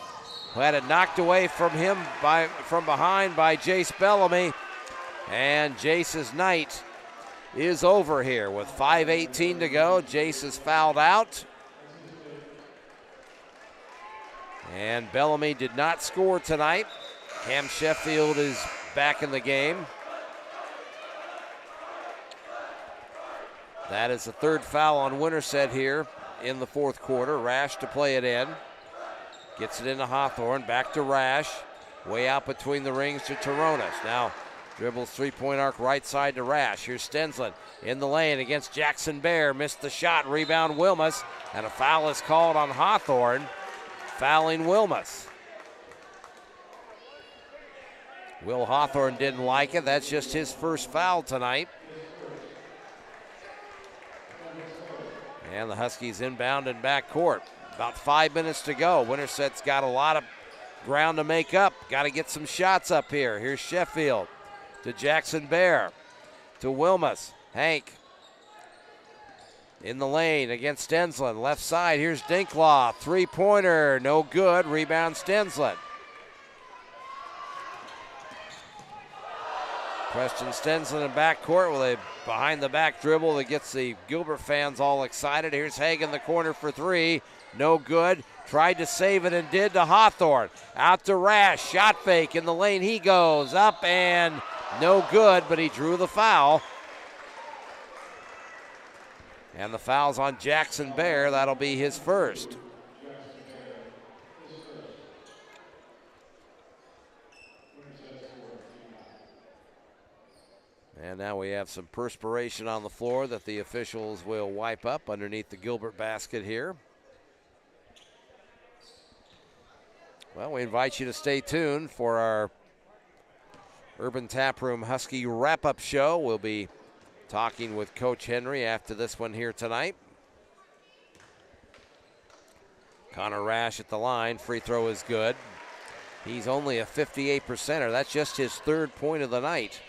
who had it knocked away from him from behind by Jace Bellamy. And Jace's night is over here with 5:18 to go. Jace is fouled out. And Bellamy did not score tonight. Cam Sheffield is back in the game. That is the third foul on Winterset here in the fourth quarter. Rash to play it in. Gets it into Hawthorne, back to Rash. Way out between the rings to Toronis. Now Dribbles three-point arc right side to Rash. Here's Stensland in the lane against Jackson Bear. Missed the shot. Rebound Wilmus. And a foul is called on Hawthorne, fouling Wilmus. Will Hawthorne didn't like it. That's just his first foul tonight. And the Huskies inbound in backcourt. About 5 minutes to go. Winterset's got a lot of ground to make up. Got to get some shots up here. Here's Sheffield to Jackson Bear to Wilmus. Hank in the lane against Stensland. Left side, here's Dinklaw. Three-pointer, no good. Rebound Stensland. Preston Stensland in backcourt with a behind-the-back dribble that gets the Gilbert fans all excited. Here's Haig in the corner for three. No good. Tried to save it and did to Hawthorne. Out to Rash. Shot fake in the lane. He goes up and no good, but he drew the foul. And the foul's on Jackson Bear. That'll be his first. And now we have some perspiration on the floor that the officials will wipe up underneath the Gilbert basket here. Well, we invite you to stay tuned for our Urban Taproom Husky wrap-up show. We'll be talking with Coach Henry after this one here tonight. Connor Rash at the line. Free throw is good. He's only a 58%er. That's just his third point of the night.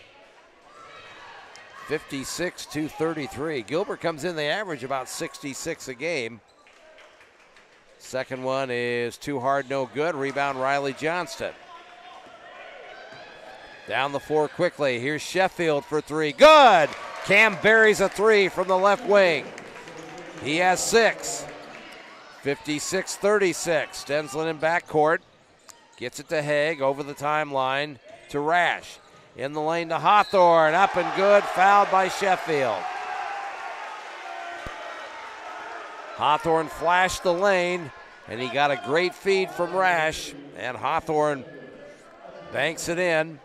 56-33. Gilbert comes in, they average about 66 a game. Second one is too hard, no good. Rebound Riley Johnston. Down the floor quickly. Here's Sheffield for three. Good! Cam buries a three from the left wing. He has six. 56-36. Stensland in backcourt. Gets it to Haig over the timeline to Rash. In the lane to Hawthorne, up and good, fouled by Sheffield. Hawthorne flashed the lane, and he got a great feed from Rash, and Hawthorne banks it in.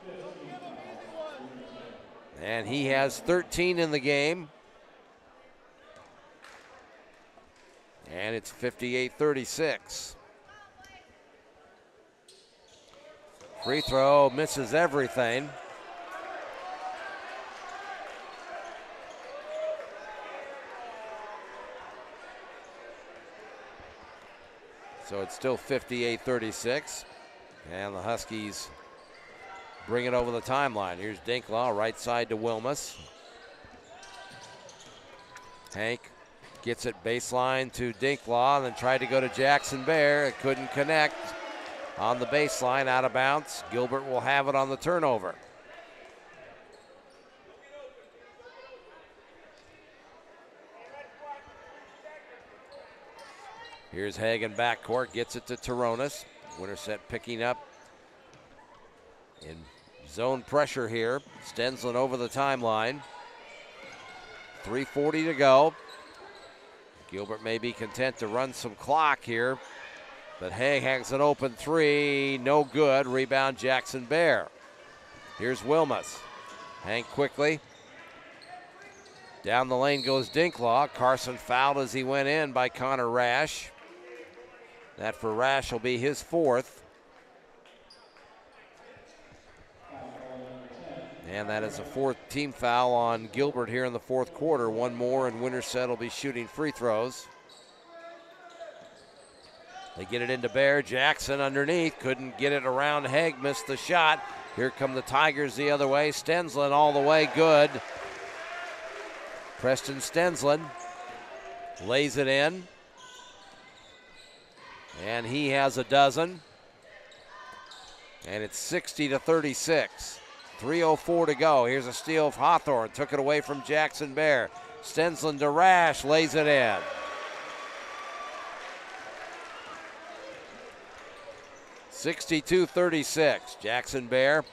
And he has 13 in the game. And it's 58-36. Free throw, misses everything. So it's still 58-36. And the Huskies bring it over the timeline. Here's Dinklaw, right side to Wilmus. Hank gets it baseline to Dinklaw and then tried to go to Jackson Bear. It couldn't connect on the baseline, out of bounds. Gilbert will have it on the turnover. Here's Hagen backcourt, gets it to Toronis. Winterset picking up in zone pressure here. Stensland over the timeline. 3:40 to go. Gilbert may be content to run some clock here, but Haig has an open three, no good. Rebound Jackson Bear. Here's Wilmus. Hank quickly. Down the lane goes Dinklaw. Carson fouled as he went in by Connor Rash. That for Rash will be his fourth. And that is a fourth team foul on Gilbert here in the fourth quarter. One more and Winterset will be shooting free throws. They get it into Bear. Jackson underneath. Couldn't get it around Haig. Missed the shot. Here come the Tigers the other way. Stensland all the way. Good. Preston Stensland lays it in. And he has a dozen. And it's 60-36. 3:04 to go. Here's a steal of Hawthorne. Took it away from Jackson Bear. Stensland to Rash. Lays it in. (62-36). Jackson Bear.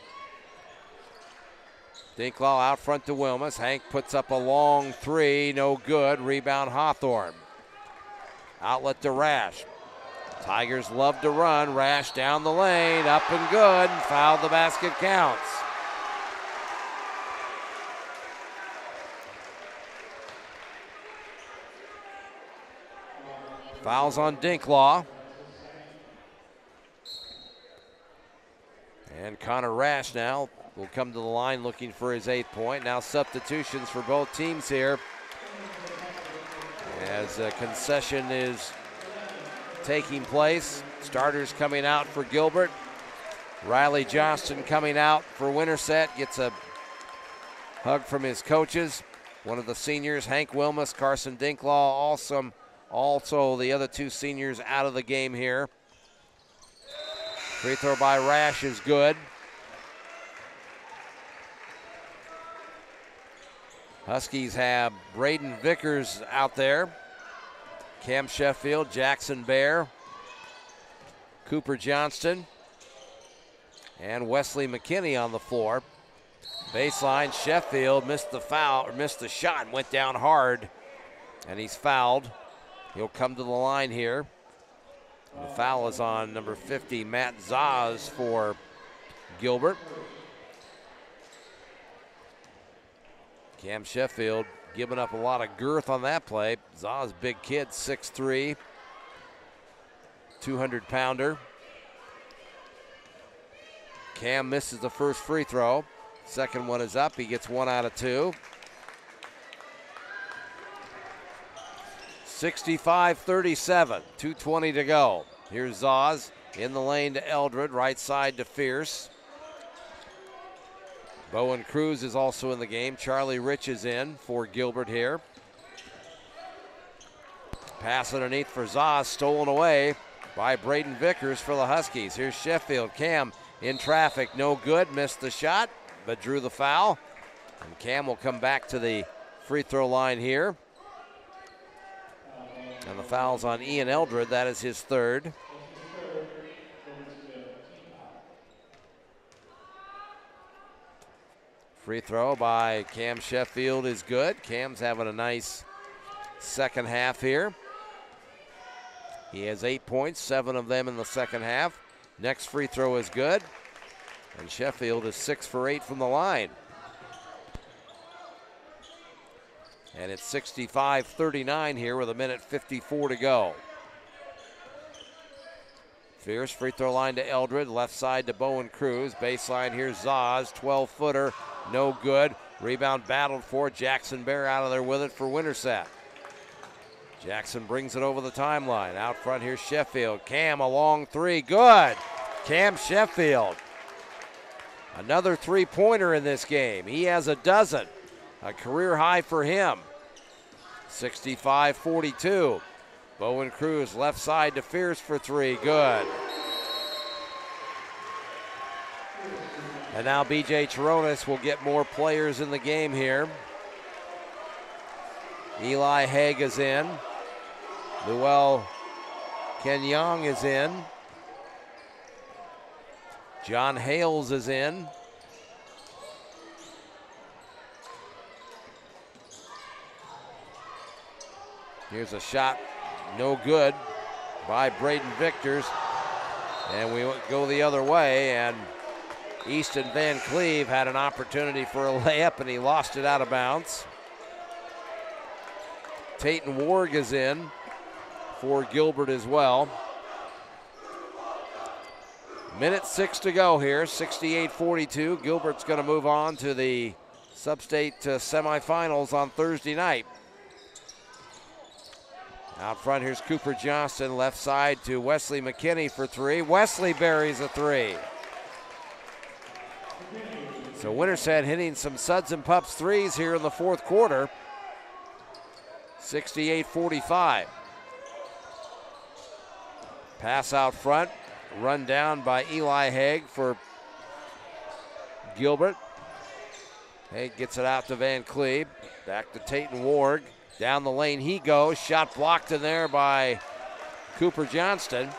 Dinklaw out front to Wilmus. Hank puts up a long three. No good. Rebound Hawthorne. Outlet to Rash. Tigers love to run. Rash down the lane. Up and good. Fouled, the basket counts. Fouls on Dinklaw. And Connor Rash now will come to the line looking for his 8th point. Now substitutions for both teams here, as a concession is taking place. Starters coming out for Gilbert. Riley Johnston coming out for Winterset. Gets a hug from his coaches. One of the seniors, Hank Wilmus, Carson Dinklaw, also the other 2 seniors out of the game here. Free throw by Rash is good. Huskies have Braden Vickers out there, Cam Sheffield, Jackson Bear, Cooper Johnston, and Wesley McKinney on the floor. Baseline, Sheffield missed the shot and went down hard, and he's fouled. He'll come to the line here. The foul is on number 50, Matt Zaz, for Gilbert. Cam Sheffield giving up a lot of girth on that play. Zaz, big kid, 6'3", 200-pounder. Cam misses the first free throw. Second one is up. He gets 1 out of 2. 65-37, 2:20 to go. Here's Zaz in the lane to Eldred, right side to Fierce. Bowen Cruz is also in the game. Charlie Rich is in for Gilbert here. Pass underneath for Zaz, stolen away by Braden Vickers for the Huskies. Here's Sheffield. Cam in traffic, no good, missed the shot, but drew the foul. And Cam will come back to the free throw line here. And the foul's on Ian Eldred. That is his 3rd. Free throw by Cam Sheffield is good. Cam's having a nice second half here. He has 8 points, 7 of them in the second half. Next free throw is good. And Sheffield is 6 for 8 from the line. And it's 65-39 here with 1:54 to go. Fierce, free throw line to Eldred, left side to Bowen Cruz. Baseline, here's Zaz, 12-footer, no good. Rebound battled for. Jackson Bear out of there with it for Winterset. Jackson brings it over the timeline. Out front, here's Sheffield. Cam, a long 3, good. Cam Sheffield. Another 3-pointer in this game. He has a dozen. A career high for him. 65-42. Bowen Cruz left side to Fierce for 3. Good. And now B.J. Charonis will get more players in the game here. Eli Haig is in. Luel Kenyang is in. John Hales is in. Here's a shot, no good, by Braden Vickers. And we go the other way, and Easton Van Cleve had an opportunity for a layup, and he lost it out of bounds. Tayton Warg is in for Gilbert as well. 1:06 to go here, 68-42. Gilbert's going to move on to the Sub-State semifinals on Thursday night. Out front, here's Cooper Johnston, left side to Wesley McKinney for 3. Wesley buries a 3. So Winterset hitting some suds and pups threes here in the fourth quarter. 68-45. Pass out front, run down by Eli Haig for Gilbert. Haig gets it out to Van Cleve. Back to Tayton Warg. Down the lane he goes. Shot blocked in there by Cooper Johnston.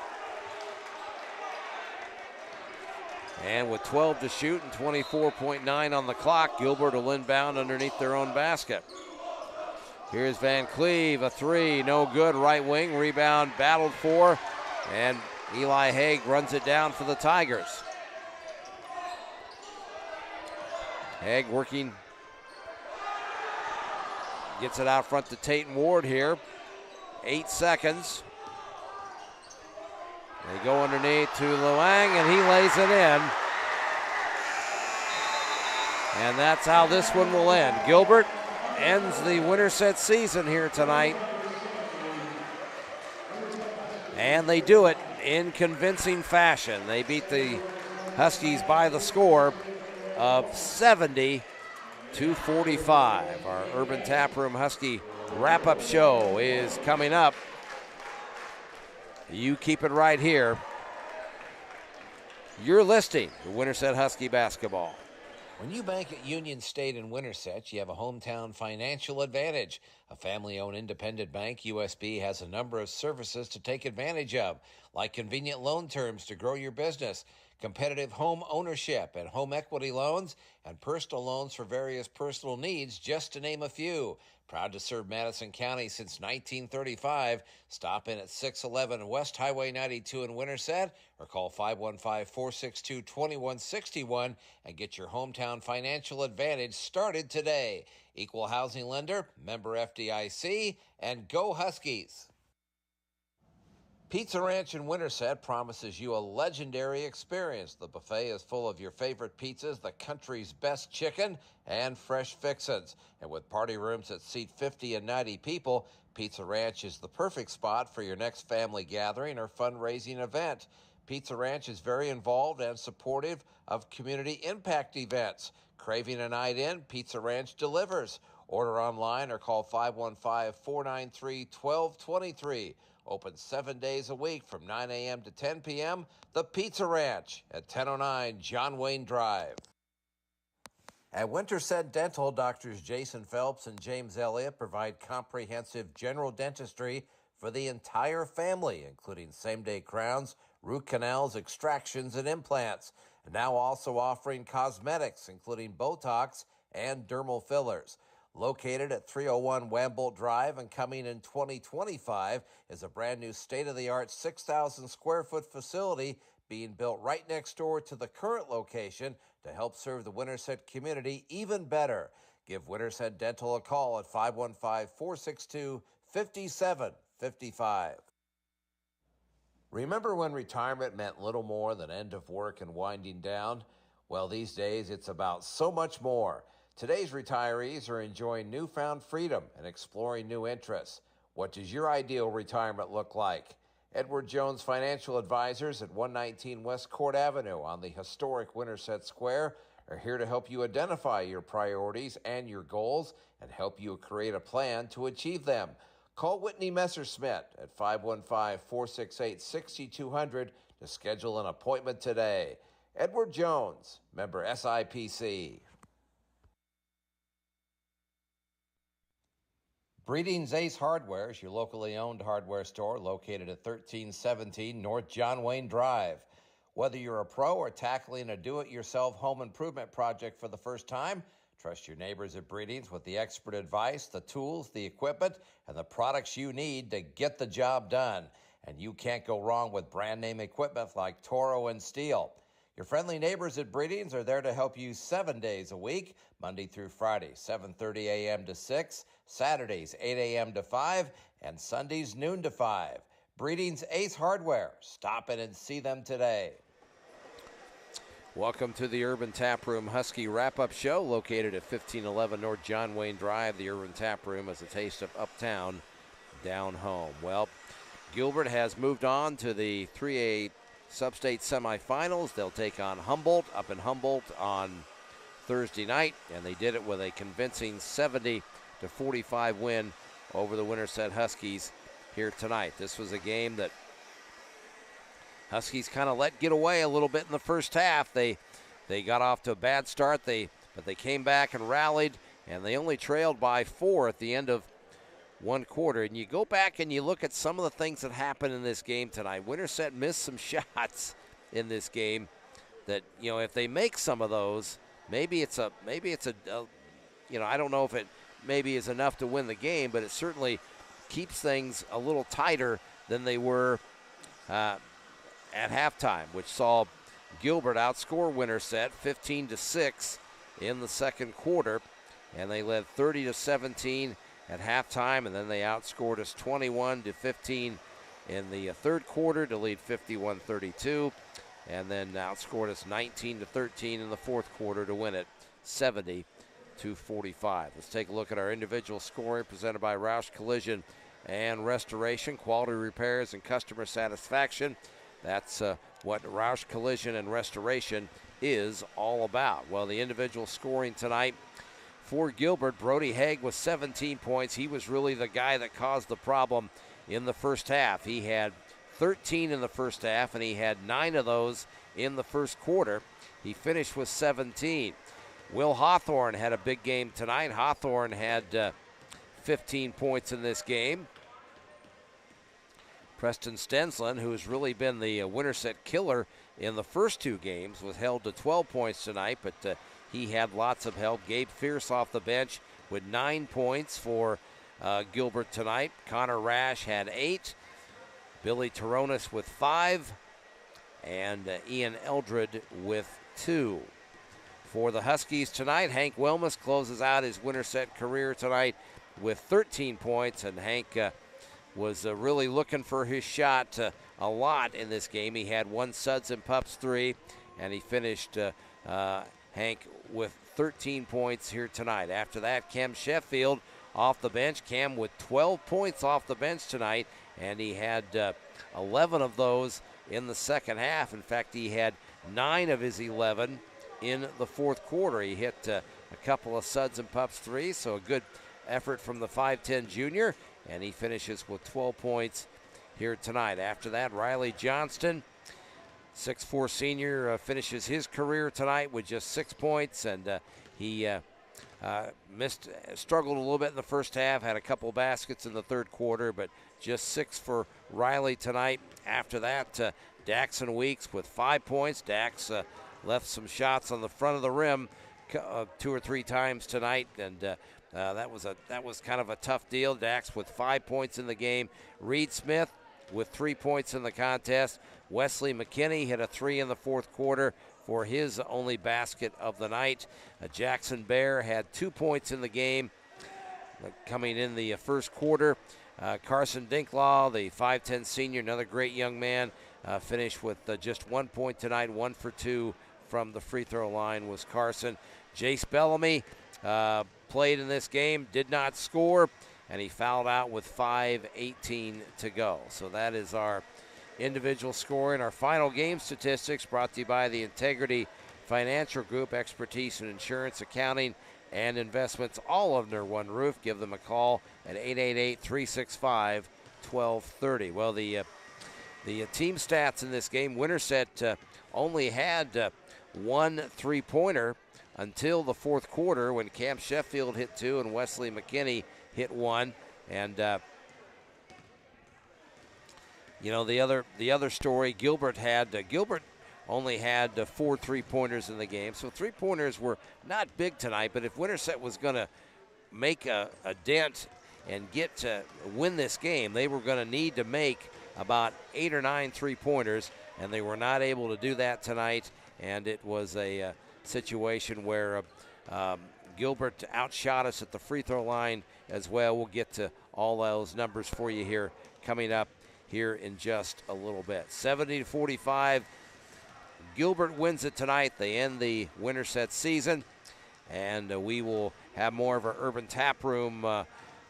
And with 12 to shoot and 24.9 on the clock, Gilbert will inbound underneath their own basket. Here's Van Cleve, a 3, no good. Right wing, rebound battled for, and Eli Haig runs it down for the Tigers. Haig working. Gets it out front to Tayton Ward here. 8 seconds. They go underneath to Luang, and he lays it in. And that's how this one will end. Gilbert ends the Winterset season here tonight. And they do it in convincing fashion. They beat the Huskies by the score of 70-45. Our Urban Taproom Husky wrap-up show is coming up. You keep it right here. You're listening to Winterset Husky basketball. When you bank at Union State in Winterset, you have a hometown financial advantage. A family-owned independent bank, USB has a number of services to take advantage of, like convenient loan terms to grow your business, competitive home ownership and home equity loans, and personal loans for various personal needs, just to name a few. Proud to serve Madison County since 1935. Stop in at 611 West Highway 92 in Winterset or call 515-462-2161 and get your hometown financial advantage started today. Equal housing lender, member FDIC, and go Huskies. Pizza Ranch in Winterset promises you a legendary experience. The buffet is full of your favorite pizzas, the country's best chicken, and fresh fixins. And with party rooms that seat 50 and 90 people, Pizza Ranch is the perfect spot for your next family gathering or fundraising event. Pizza Ranch is very involved and supportive of community impact events. Craving a night in, Pizza Ranch delivers. Order online or call 515-493-1223. Open 7 days a week from 9 a.m. to 10 p.m. The Pizza Ranch at 1009 John Wayne Drive. At Winterset Dental, Doctors Jason Phelps and James Elliott provide comprehensive general dentistry for the entire family, including same-day crowns, root canals, extractions, and implants. And now also offering cosmetics, including Botox and dermal fillers. Located at 301 Wambolt Drive and coming in 2025 is a brand new state-of-the-art 6,000 square foot facility being built right next door to the current location to help serve the Winterset community even better. Give Winterset Dental a call at 515-462-5755. Remember when retirement meant little more than end of work and winding down? Well, these days it's about so much more. Today's retirees are enjoying newfound freedom and exploring new interests. What does your ideal retirement look like? Edward Jones Financial Advisors at 119 West Court Avenue on the historic Winterset Square are here to help you identify your priorities and your goals and help you create a plan to achieve them. Call Whitney Messerschmidt at 515-468-6200 to schedule an appointment today. Edward Jones, member SIPC. Breeding's Ace Hardware is your locally owned hardware store located at 1317 North John Wayne Drive. Whether you're a pro or tackling a do-it-yourself home improvement project for the first time, trust your neighbors at Breeding's with the expert advice, the tools, the equipment, and the products you need to get the job done. And you can't go wrong with brand name equipment like Toro and Steel. Your friendly neighbors at Breeding's are there to help you 7 days a week, Monday through Friday, 7:30 a.m. to 6, Saturdays, 8 a.m. to 5, and Sundays, noon to 5. Breeding's Ace Hardware. Stop in and see them today. Welcome to the Urban Taproom Husky wrap-up show located at 1511 North John Wayne Drive. The Urban Taproom is a taste of uptown, down home. Well, Gilbert has moved on to the 3A Sub-State semifinals. They'll take on Humboldt up in Humboldt on Thursday night, and they did it with a convincing 70-45 win over the Winterset Huskies here tonight. This was a game that Huskies kind of let get away a little bit in the first half. They got off to a bad start, but they came back and rallied, and they only trailed by 4 at the end of one quarter. And you go back and you look at some of the things that happened in this game tonight. Winterset missed some shots in this game that, you know, if they make some of those, maybe it's a you know, I don't know if it maybe is enough to win the game, but it certainly keeps things a little tighter than they were at halftime, which saw Gilbert outscore Winterset 15-6 in the second quarter, and they led 30-17 at halftime, and then they outscored us 21-15 in the third quarter to lead 51-32, and then outscored us 19-13 in the fourth quarter to win it 70-45. Let's take a look at our individual scoring presented by Roush Collision and Restoration, quality repairs and customer satisfaction. That's what Roush Collision and Restoration is all about. Well, the individual scoring tonight for Gilbert, Brody Haig with 17 points. He was really the guy that caused the problem in the first half. He had 13 in the first half, and he had 9 of those in the first quarter. He finished with 17. Will Hawthorne had a big game tonight. Hawthorne had 15 points in this game. Preston Stensland, who has really been the Winterset killer in the first 2 games, was held to 12 points tonight, but he had lots of help. Gabe Fierce off the bench with 9 points for Gilbert tonight. Connor Rash had 8. Billy Taronis with 5. And Ian Eldred with 2. For the Huskies tonight, Hank Wilmus closes out his Winterset career tonight with 13 points, and Hank was really looking for his shot a lot in this game. He had 1 Suds and Pups 3, and he finished Hank with 13 points here tonight. After that, Cam Sheffield off the bench. Cam with 12 points off the bench tonight, and he had 11 of those in the second half. In fact, he had 9 of his 11 in the fourth quarter. He hit a couple of Suds and Pups 3, so a good effort from the 5'10 junior, and he finishes with 12 points here tonight. After that, Riley Johnston, 6'4 senior, finishes his career tonight with just 6 points, and he struggled a little bit in the first half, had a couple baskets in the third quarter, but just 6 for Riley tonight. After that, Daxon Weeks with 5 points. Dax left some shots on the front of the rim 2 or 3 times tonight, and that was kind of a tough deal. Dax with 5 points in the game. Reed Smith with 3 points in the contest. Wesley McKinney hit a 3 in the fourth quarter for his only basket of the night. Jackson Bear had 2 points in the game coming in the first quarter. Carson Dinklaw, the 5'10 senior, another great young man, finished with just 1 point tonight. 1 for 2 from the free throw line was Carson. Jace Bellamy played in this game, did not score, and he fouled out with 5:18 to go. So that is our individual scoring. Our final game statistics brought to you by the Integrity Financial Group, expertise in insurance, accounting, and investments all under one roof. Give them a call at 888-365-1230. Well, the team stats in this game, Winterset only had 1 3-pointer until the fourth quarter when Cam Sheffield hit 2 and Wesley McKinney hit 1. And the other story, Gilbert only had 4 3-pointers in the game. So 3-pointers were not big tonight, but if Winterset was going to make a dent and get to win this game, they were going to need to make about 8 or 9 3-pointers, and they were not able to do that tonight. And it was a situation where Gilbert outshot us at the free throw line as well. We'll get to all those numbers for you here coming up here in just a little bit. 70-45. Gilbert wins it tonight. They end the Winterset season, and we will have more of our Urban Tap Room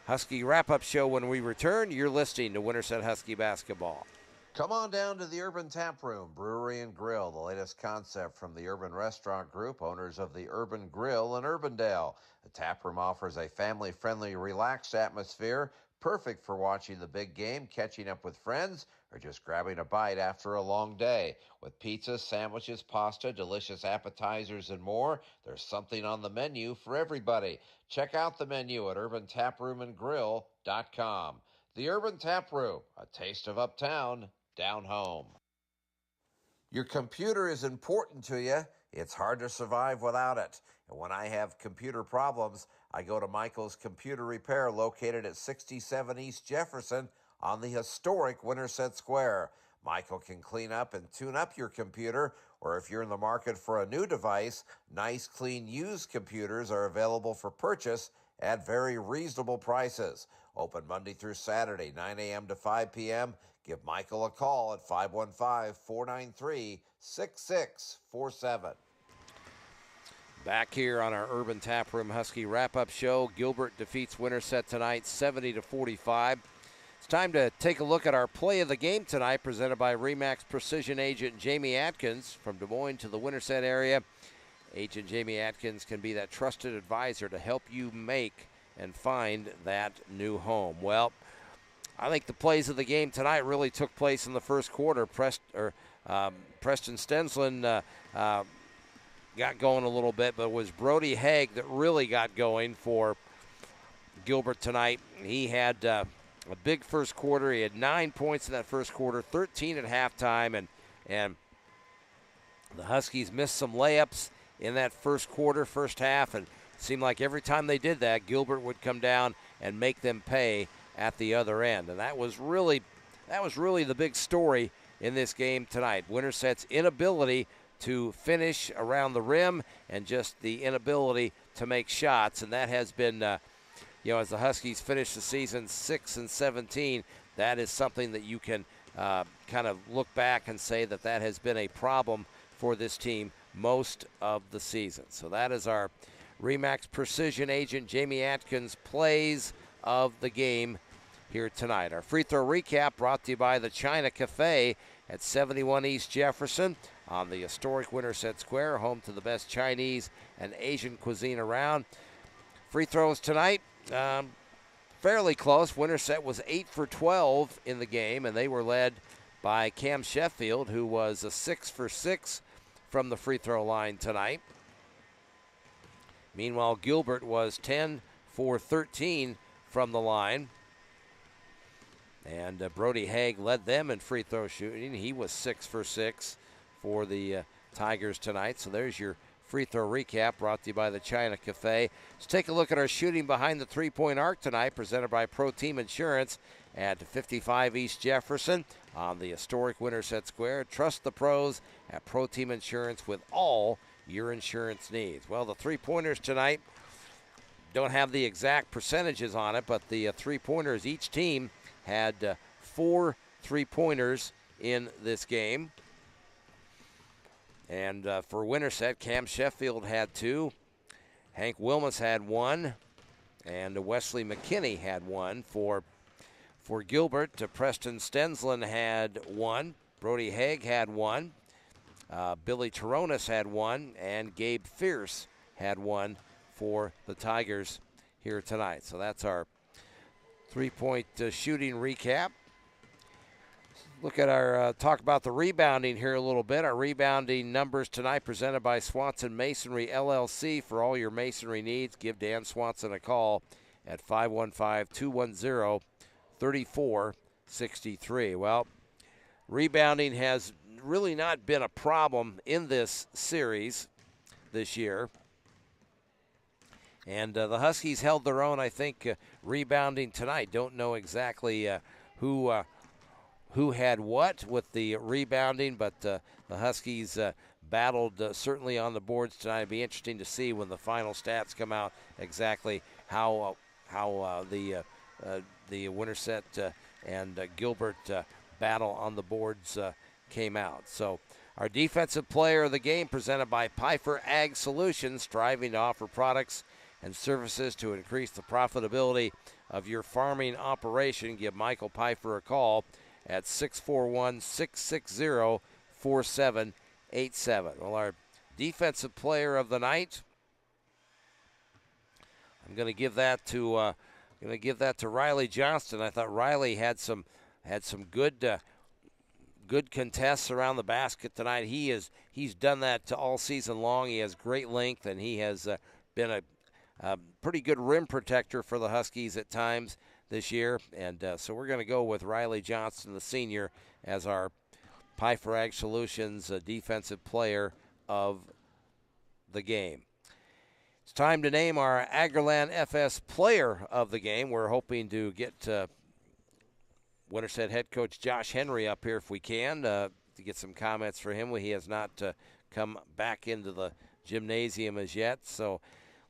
Husky wrap-up show when we return. You're listening to Winterset Husky Basketball. Come on down to the Urban Tap Room, Brewery and Grill, the latest concept from the Urban Restaurant Group, owners of the Urban Grill in Urbandale. The tap room offers a family-friendly, relaxed atmosphere, perfect for watching the big game, catching up with friends, or just grabbing a bite after a long day. With pizza, sandwiches, pasta, delicious appetizers, and more, there's something on the menu for everybody. Check out the menu at urbantaproomandgrill.com. The Urban Tap Room, a taste of uptown, down home. Your computer is important to you. It's hard to survive without it. And when I have computer problems, I go to Michael's Computer Repair, located at 67 East Jefferson on the historic Winterset Square. Michael can clean up and tune up your computer, or if you're in the market for a new device, nice, clean, used computers are available for purchase at very reasonable prices. Open Monday through Saturday, 9 a.m. to 5 p.m. Give Michael a call at 515-493-6647. Back here on our Urban Taproom Husky wrap-up show, Gilbert defeats Winterset tonight 70-45. It's time to take a look at our play of the game tonight, presented by RE/MAX Precision Agent Jamie Atkins. From Des Moines to the Winterset area, Agent Jamie Atkins can be that trusted advisor to help you make and find that new home. Well, I think the plays of the game tonight really took place in the first quarter. Preston Stensland got going a little bit, but it was Brody Haig that really got going for Gilbert tonight. He had a big first quarter. He had 9 points in that first quarter, 13 at halftime, and the Huskies missed some layups in that first quarter, first half, and it seemed like every time they did that, Gilbert would come down and make them pay at the other end. And that was really the big story in this game tonight. Winterset's inability to finish around the rim and just the inability to make shots, and that has been, as the Huskies finish the season 6-17, that is something that you can kind of look back and say that has been a problem for this team most of the season. So that is our RE/MAX Precision Agent Jamie Atkins plays of the game here tonight. Our free throw recap brought to you by the China Cafe at 71 East Jefferson on the historic Winterset Square, home to the best Chinese and Asian cuisine around. Free throws tonight, fairly close. Winterset was 8 for 12 in the game, and they were led by Cam Sheffield, who was 6 for 6 from the free throw line tonight. Meanwhile, Gilbert was 10 for 13 from the line. And Brody Haig led them in free throw shooting. He was 6 for 6 for the Tigers tonight. So there's your free throw recap brought to you by the China Cafe. Let's take a look at our shooting behind the three-point arc tonight, presented by Pro Team Insurance at 55 East Jefferson on the historic Winterset Square. Trust the pros at Pro Team Insurance with all your insurance needs. Well, the three-pointers tonight don't have the exact percentages on it, but the three-pointers, each team had 4 three-pointers in this game. And for Winterset, Cam Sheffield had 2, Hank Wilmus had 1, and Wesley McKinney had 1. For Gilbert, Preston Stensland had 1, Brody Haig had 1, Billy Taronis had 1, and Gabe Fierce had 1 for the Tigers here tonight. So that's our three-point shooting recap. Look at our talk about the rebounding here a little bit. Our rebounding numbers tonight presented by Swanson Masonry LLC. For all your masonry needs, give Dan Swanson a call at 515-210-3463. Well, rebounding has really not been a problem in this series this year. And the Huskies held their own, I think, rebounding tonight. Don't know exactly who had what with the rebounding, but the Huskies battled certainly on the boards tonight. It'd be interesting to see when the final stats come out exactly how the Winterset and Gilbert battle on the boards came out. So our defensive player of the game presented by Pfeiffer Ag Solutions, striving to offer products and services to increase the profitability of your farming operation. Give Michael Pfeiffer a call at 641-660-4787. Well, our defensive player of the night, I'm going to give that to Riley Johnston. I thought Riley had some good contests around the basket tonight. He's done that all season long. He has great length, and he has been a pretty good rim protector for the Huskies at times this year. And so we're going to go with Riley Johnston, the senior, as our Pfeiffer Ag Solutions defensive player of the game. It's time to name our Aggreland FS player of the game. We're hoping to get Winterset head coach Josh Henry up here if we can to get some comments for him. He has not come back into the gymnasium as yet. So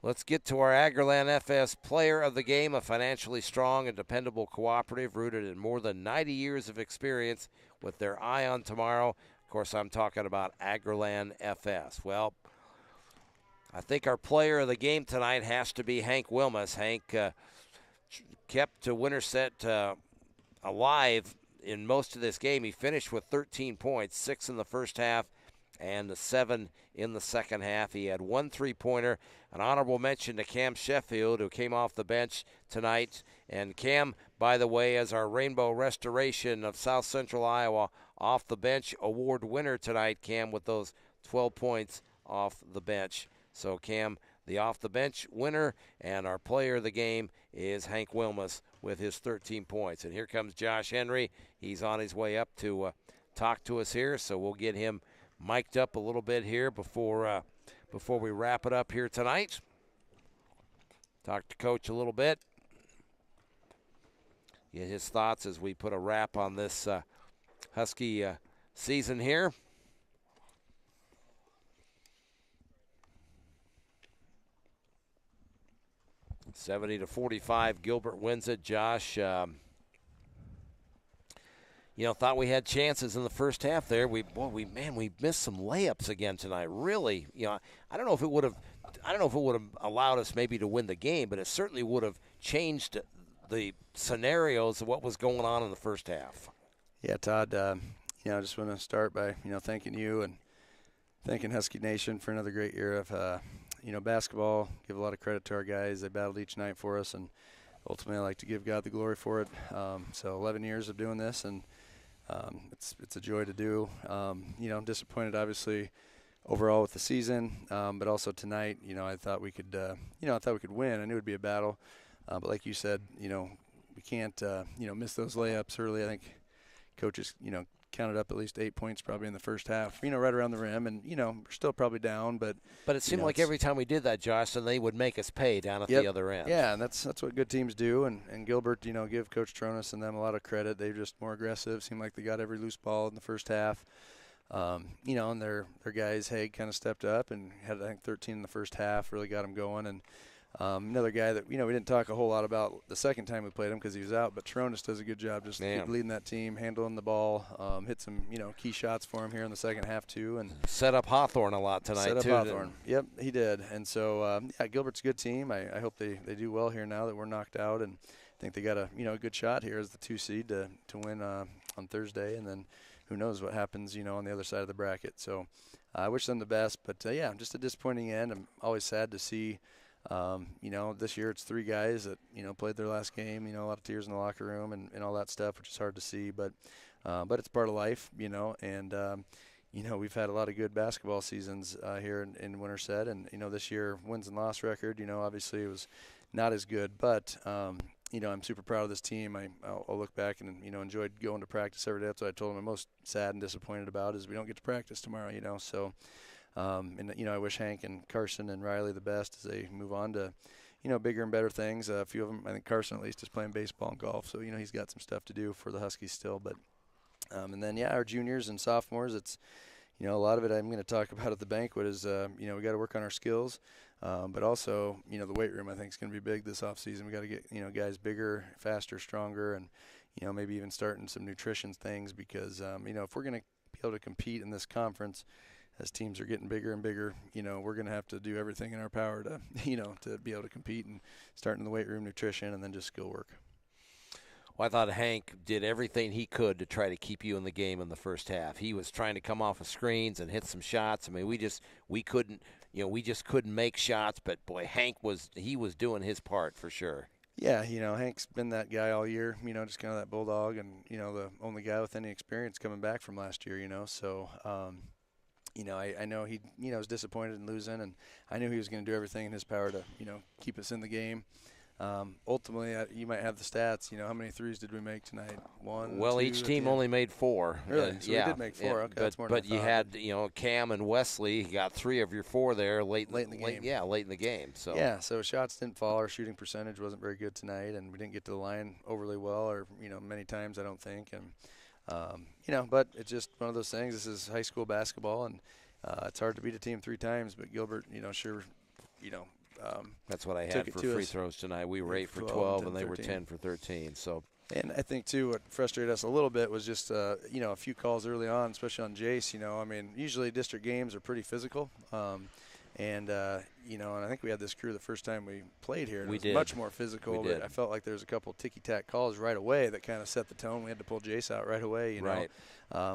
Let's get to our Agrland FS Player of the Game, a financially strong and dependable cooperative rooted in more than 90 years of experience with their eye on tomorrow. Of course, I'm talking about Agrland FS. Well, I think our Player of the Game tonight has to be Hank Wilmus. Hank kept Winterset alive in most of this game. He finished with 13 points, 6 in the first half and 7 in the second half. He had 1 3-pointer. An honorable mention to Cam Sheffield, who came off the bench tonight. And Cam, by the way, as our Rainbow Restoration of South Central Iowa off the bench award winner tonight, Cam, with those 12 points off the bench. So Cam, the off the bench winner, and our player of the game is Hank Wilmus with his 13 points. And here comes Josh Henry. He's on his way up to talk to us here, so we'll get him mic'd up a little bit here before we wrap it up here tonight. Talk to Coach a little bit. Get his thoughts as we put a wrap on this Husky season here. (70-45), Gilbert wins it. Josh, thought we had chances in the first half there. We missed some layups again tonight. Really, I don't know if it would have allowed us maybe to win the game, but it certainly would have changed the scenarios of what was going on in the first half. Yeah, Todd, I just want to start by, thanking you and thanking Husky Nation for another great year of, basketball. Give a lot of credit to our guys. They battled each night for us, and ultimately I like to give God the glory for it. So 11 years of doing this, and it's a joy to do. I'm disappointed, obviously, overall with the season, but also tonight, I thought we could, win. I knew it would be a battle, but like you said, we can't, miss those layups early. I think coaches, counted up at least 8 points probably in the first half, right around the rim, and we're still probably down, but it seemed like every time we did that, Josh, then they would make us pay down at the other end. Yeah, and that's what good teams do, and Gilbert, give Coach Tronis and them a lot of credit. They're just more aggressive. Seemed like they got every loose ball in the first half. And their guys, Haig, kind of stepped up and had, I think, 13 in the first half, really got them going. And another guy that, we didn't talk a whole lot about the second time we played him because he was out, but Tronis does a good job just leading that team, handling the ball, hit some, key shots for him here in the second half too. And set up Hawthorne a lot tonight, too. Hawthorne. Yep, he did. And so, Gilbert's a good team. I hope they do well here now that we're knocked out, and I think they got a good shot here as the 2 seed to win on Thursday, and then who knows what happens, on the other side of the bracket. So I wish them the best, but just a disappointing end. I'm always sad to see, this year it's 3 guys that, played their last game, a lot of tears in the locker room and all that stuff, which is hard to see, but it's part of life, and we've had a lot of good basketball seasons here in Winterset, and, this year wins and loss record, obviously it was not as good, but, I'm super proud of this team. I'll look back and, enjoyed going to practice every day. That's what I told them I'm most sad and disappointed about is we don't get to practice tomorrow, so I wish Hank and Carson and Riley the best as they move on to, bigger and better things. A few of them, I think Carson at least is playing baseball and golf, so, he's got some stuff to do for the Huskies still. But and then, our juniors and sophomores, it's, a lot of it I'm going to talk about at the banquet is, we got to work on our skills. But also, the weight room I think is going to be big this offseason. We got to get, guys bigger, faster, stronger, and, maybe even starting some nutrition things because, if we're going to be able to compete in this conference as teams are getting bigger and bigger, we're going to have to do everything in our power to, to be able to compete and starting the weight room, nutrition, and then just skill work. Well, I thought Hank did everything he could to try to keep you in the game in the first half. He was trying to come off of screens and hit some shots. I mean, we just couldn't make shots, but boy, Hank was doing his part for sure. Yeah, Hank's been that guy all year, just kind of that bulldog and, the only guy with any experience coming back from last year, so I know he, was disappointed in losing, and I knew he was going to do everything in his power to, keep us in the game. Ultimately, you might have the stats. How many threes did we make tonight? 1. Well, 2, each team only made 4. Really? So we did make 4. Okay, that's more than I thought. You had, Cam and Wesley. You got 3 of your 4 there late in the game. Yeah, late in the game. So so shots didn't fall. Our shooting percentage wasn't very good tonight, and we didn't get to the line overly well, or many times I don't think. And but it's just one of those things. This is high school basketball, and it's hard to beat a team 3 times. But Gilbert, sure, That's what I took had it for to free us. throws tonight. We were 8 for 12, 12, 10, and they were 13. 10 for 13. So, and I think too, what frustrated us a little bit was just a few calls early on, especially on Jace. I mean, usually district games are pretty physical. And I think we had this crew the first time we played here. And it was much more physical. We did. But I felt like there was a couple ticky-tack calls right away that kind of set the tone. We had to pull Jace out right away, right.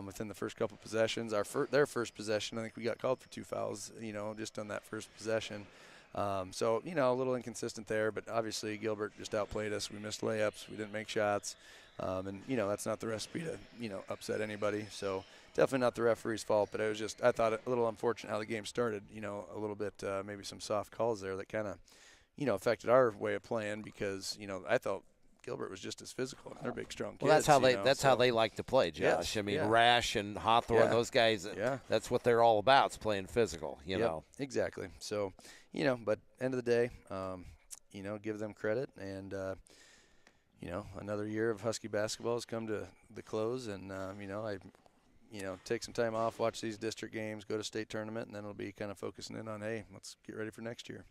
Within the first couple possessions. Their first possession, I think we got called for 2 fouls, just on that first possession. So, a little inconsistent there. But obviously Gilbert just outplayed us. We missed layups. We didn't make shots. And that's not the recipe to, upset anybody. So, definitely not the referee's fault, but I thought a little unfortunate how the game started, a little bit, maybe some soft calls there that kind of, affected our way of playing because, I thought Gilbert was just as physical. They're big, strong kids. Well, that's how they like to play, Josh. Yes, I mean, yeah. Rash and Hawthorne, those guys, that's what they're all about, is playing physical, you know. Exactly. So, but end of the day, give them credit. And, another year of Husky basketball has come to the close. And, take some time off, watch these district games, go to state tournament, and then it'll be kind of focusing in on, hey, let's get ready for next year.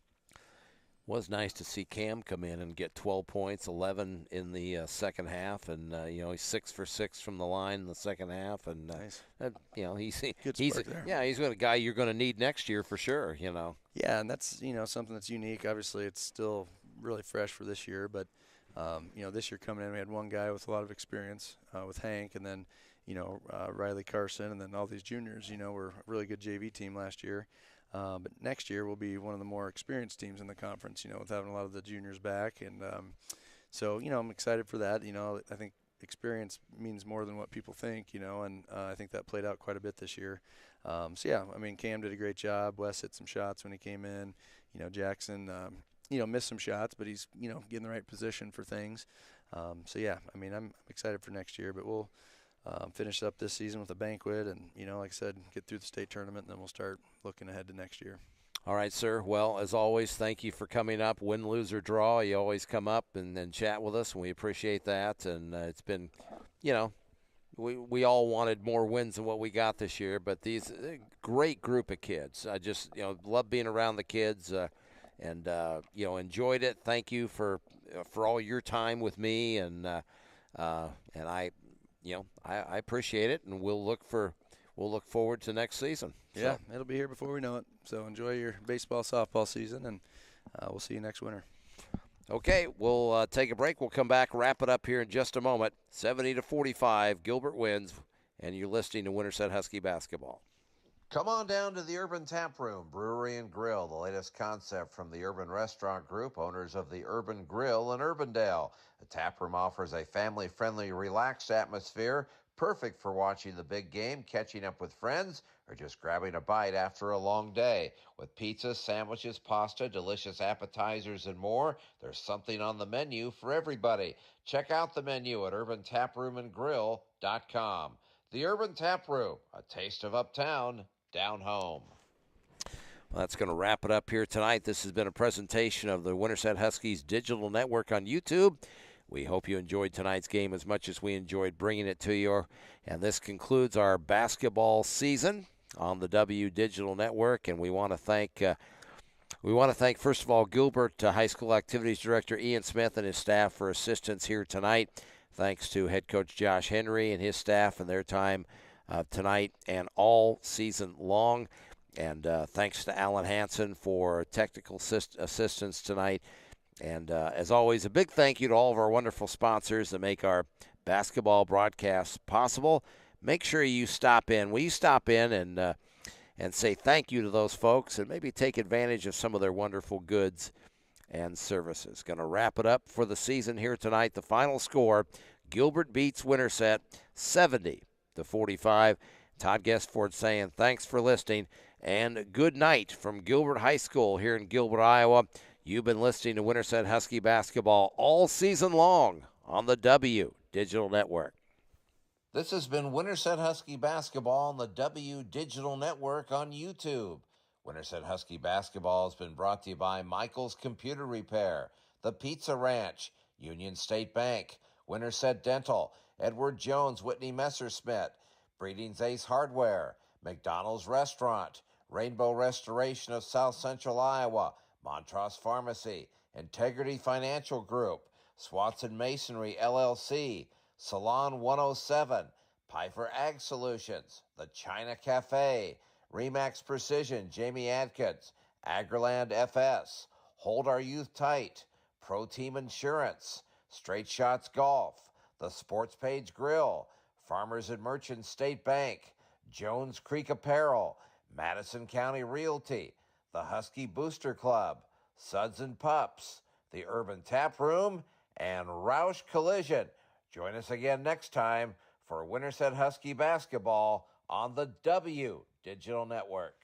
Was nice to see Cam come in and get 12 points, 11 in the second half, and he's 6 for 6 from the line in the second half, and nice. He's a guy you're going to need next year for sure. Yeah, and that's something that's unique. Obviously, it's still really fresh for this year, but this year coming in, we had one guy with a lot of experience with Hank, and then Riley Carson, and then all these juniors. Were a really good JV team last year. But next year we'll be one of the more experienced teams in the conference, with having a lot of the juniors back. And so, I'm excited for that. I think experience means more than what people think, and I think that played out quite a bit this year. Cam did a great job. Wes hit some shots when he came in. Jackson, missed some shots, but he's, getting the right position for things. I'm excited for next year, but we'll finish up this season with a banquet and, like I said, get through the state tournament, and then we'll start looking ahead to next year. All right, sir. Well, as always, thank you for coming up. Win, lose, or draw, you always come up and chat with us, and we appreciate that. And it's been, we all wanted more wins than what we got this year, but these great group of kids. I just, love being around the kids and enjoyed it. Thank you for all your time with me, and I appreciate it, and we'll look forward to next season. Yeah, it'll be here before we know it. So enjoy your baseball, softball season, and we'll see you next winter. Okay, we'll take a break. We'll come back, wrap it up here in just a moment. 70-45, Gilbert wins, and you're listening to Winterset Husky basketball. Come on down to the Urban Tap Room, Brewery and Grill, the latest concept from the Urban Restaurant Group, owners of the Urban Grill in Urbandale. The tap room offers a family-friendly, relaxed atmosphere, perfect for watching the big game, catching up with friends, or just grabbing a bite after a long day. With pizzas, sandwiches, pasta, delicious appetizers, and more, there's something on the menu for everybody. Check out the menu at urbantaproomandgrill.com. The Urban Tap Room, a taste of uptown, down home. Well, that's going to wrap it up here tonight. This has been a presentation of the Winterset Huskies Digital Network on YouTube. We hope you enjoyed tonight's game as much as we enjoyed bringing it to you. And this concludes our basketball season on the W Digital Network. And we want to thank, first of all, Gilbert High School Activities Director Ian Smith and his staff for assistance here tonight. Thanks to head coach Josh Henry and his staff and their time tonight and all season long. And thanks to Alan Hansen for technical assistance tonight. And as always, a big thank you to all of our wonderful sponsors that make our basketball broadcasts possible. Make sure you stop in. Will you stop in and say thank you to those folks and maybe take advantage of some of their wonderful goods and services. Going to wrap it up for the season here tonight. The final score, Gilbert beats Winterset 70-45. Todd Guessford saying thanks for listening and good night from Gilbert High School here in Gilbert, Iowa. You've been listening to Winterset Husky basketball all season long on the W Digital Network. This has been Winterset Husky basketball on the W Digital Network on YouTube. Winterset Husky basketball has been brought to you by Michael's Computer Repair, The Pizza Ranch, Union State Bank, Winterset Dental, Edward Jones Whitney Messerschmidt, Breeding's Ace Hardware, McDonald's Restaurant, Rainbow Restoration of South Central Iowa, Montrose Pharmacy, Integrity Financial Group, Swanson Masonry LLC, Salon 107, Piper Ag Solutions, The China Cafe, Remax Precision, Jamie Adkins, Agriland FS, Hold Our Youth Tight, Pro Team Insurance, Straight Shots Golf, The Sports Page Grill, Farmers and Merchants State Bank, Jones Creek Apparel, Madison County Realty, the Husky Booster Club, Suds and Pups, the Urban Tap Room, and Roush Collision. Join us again next time for Winterset Husky basketball on the W Digital Network.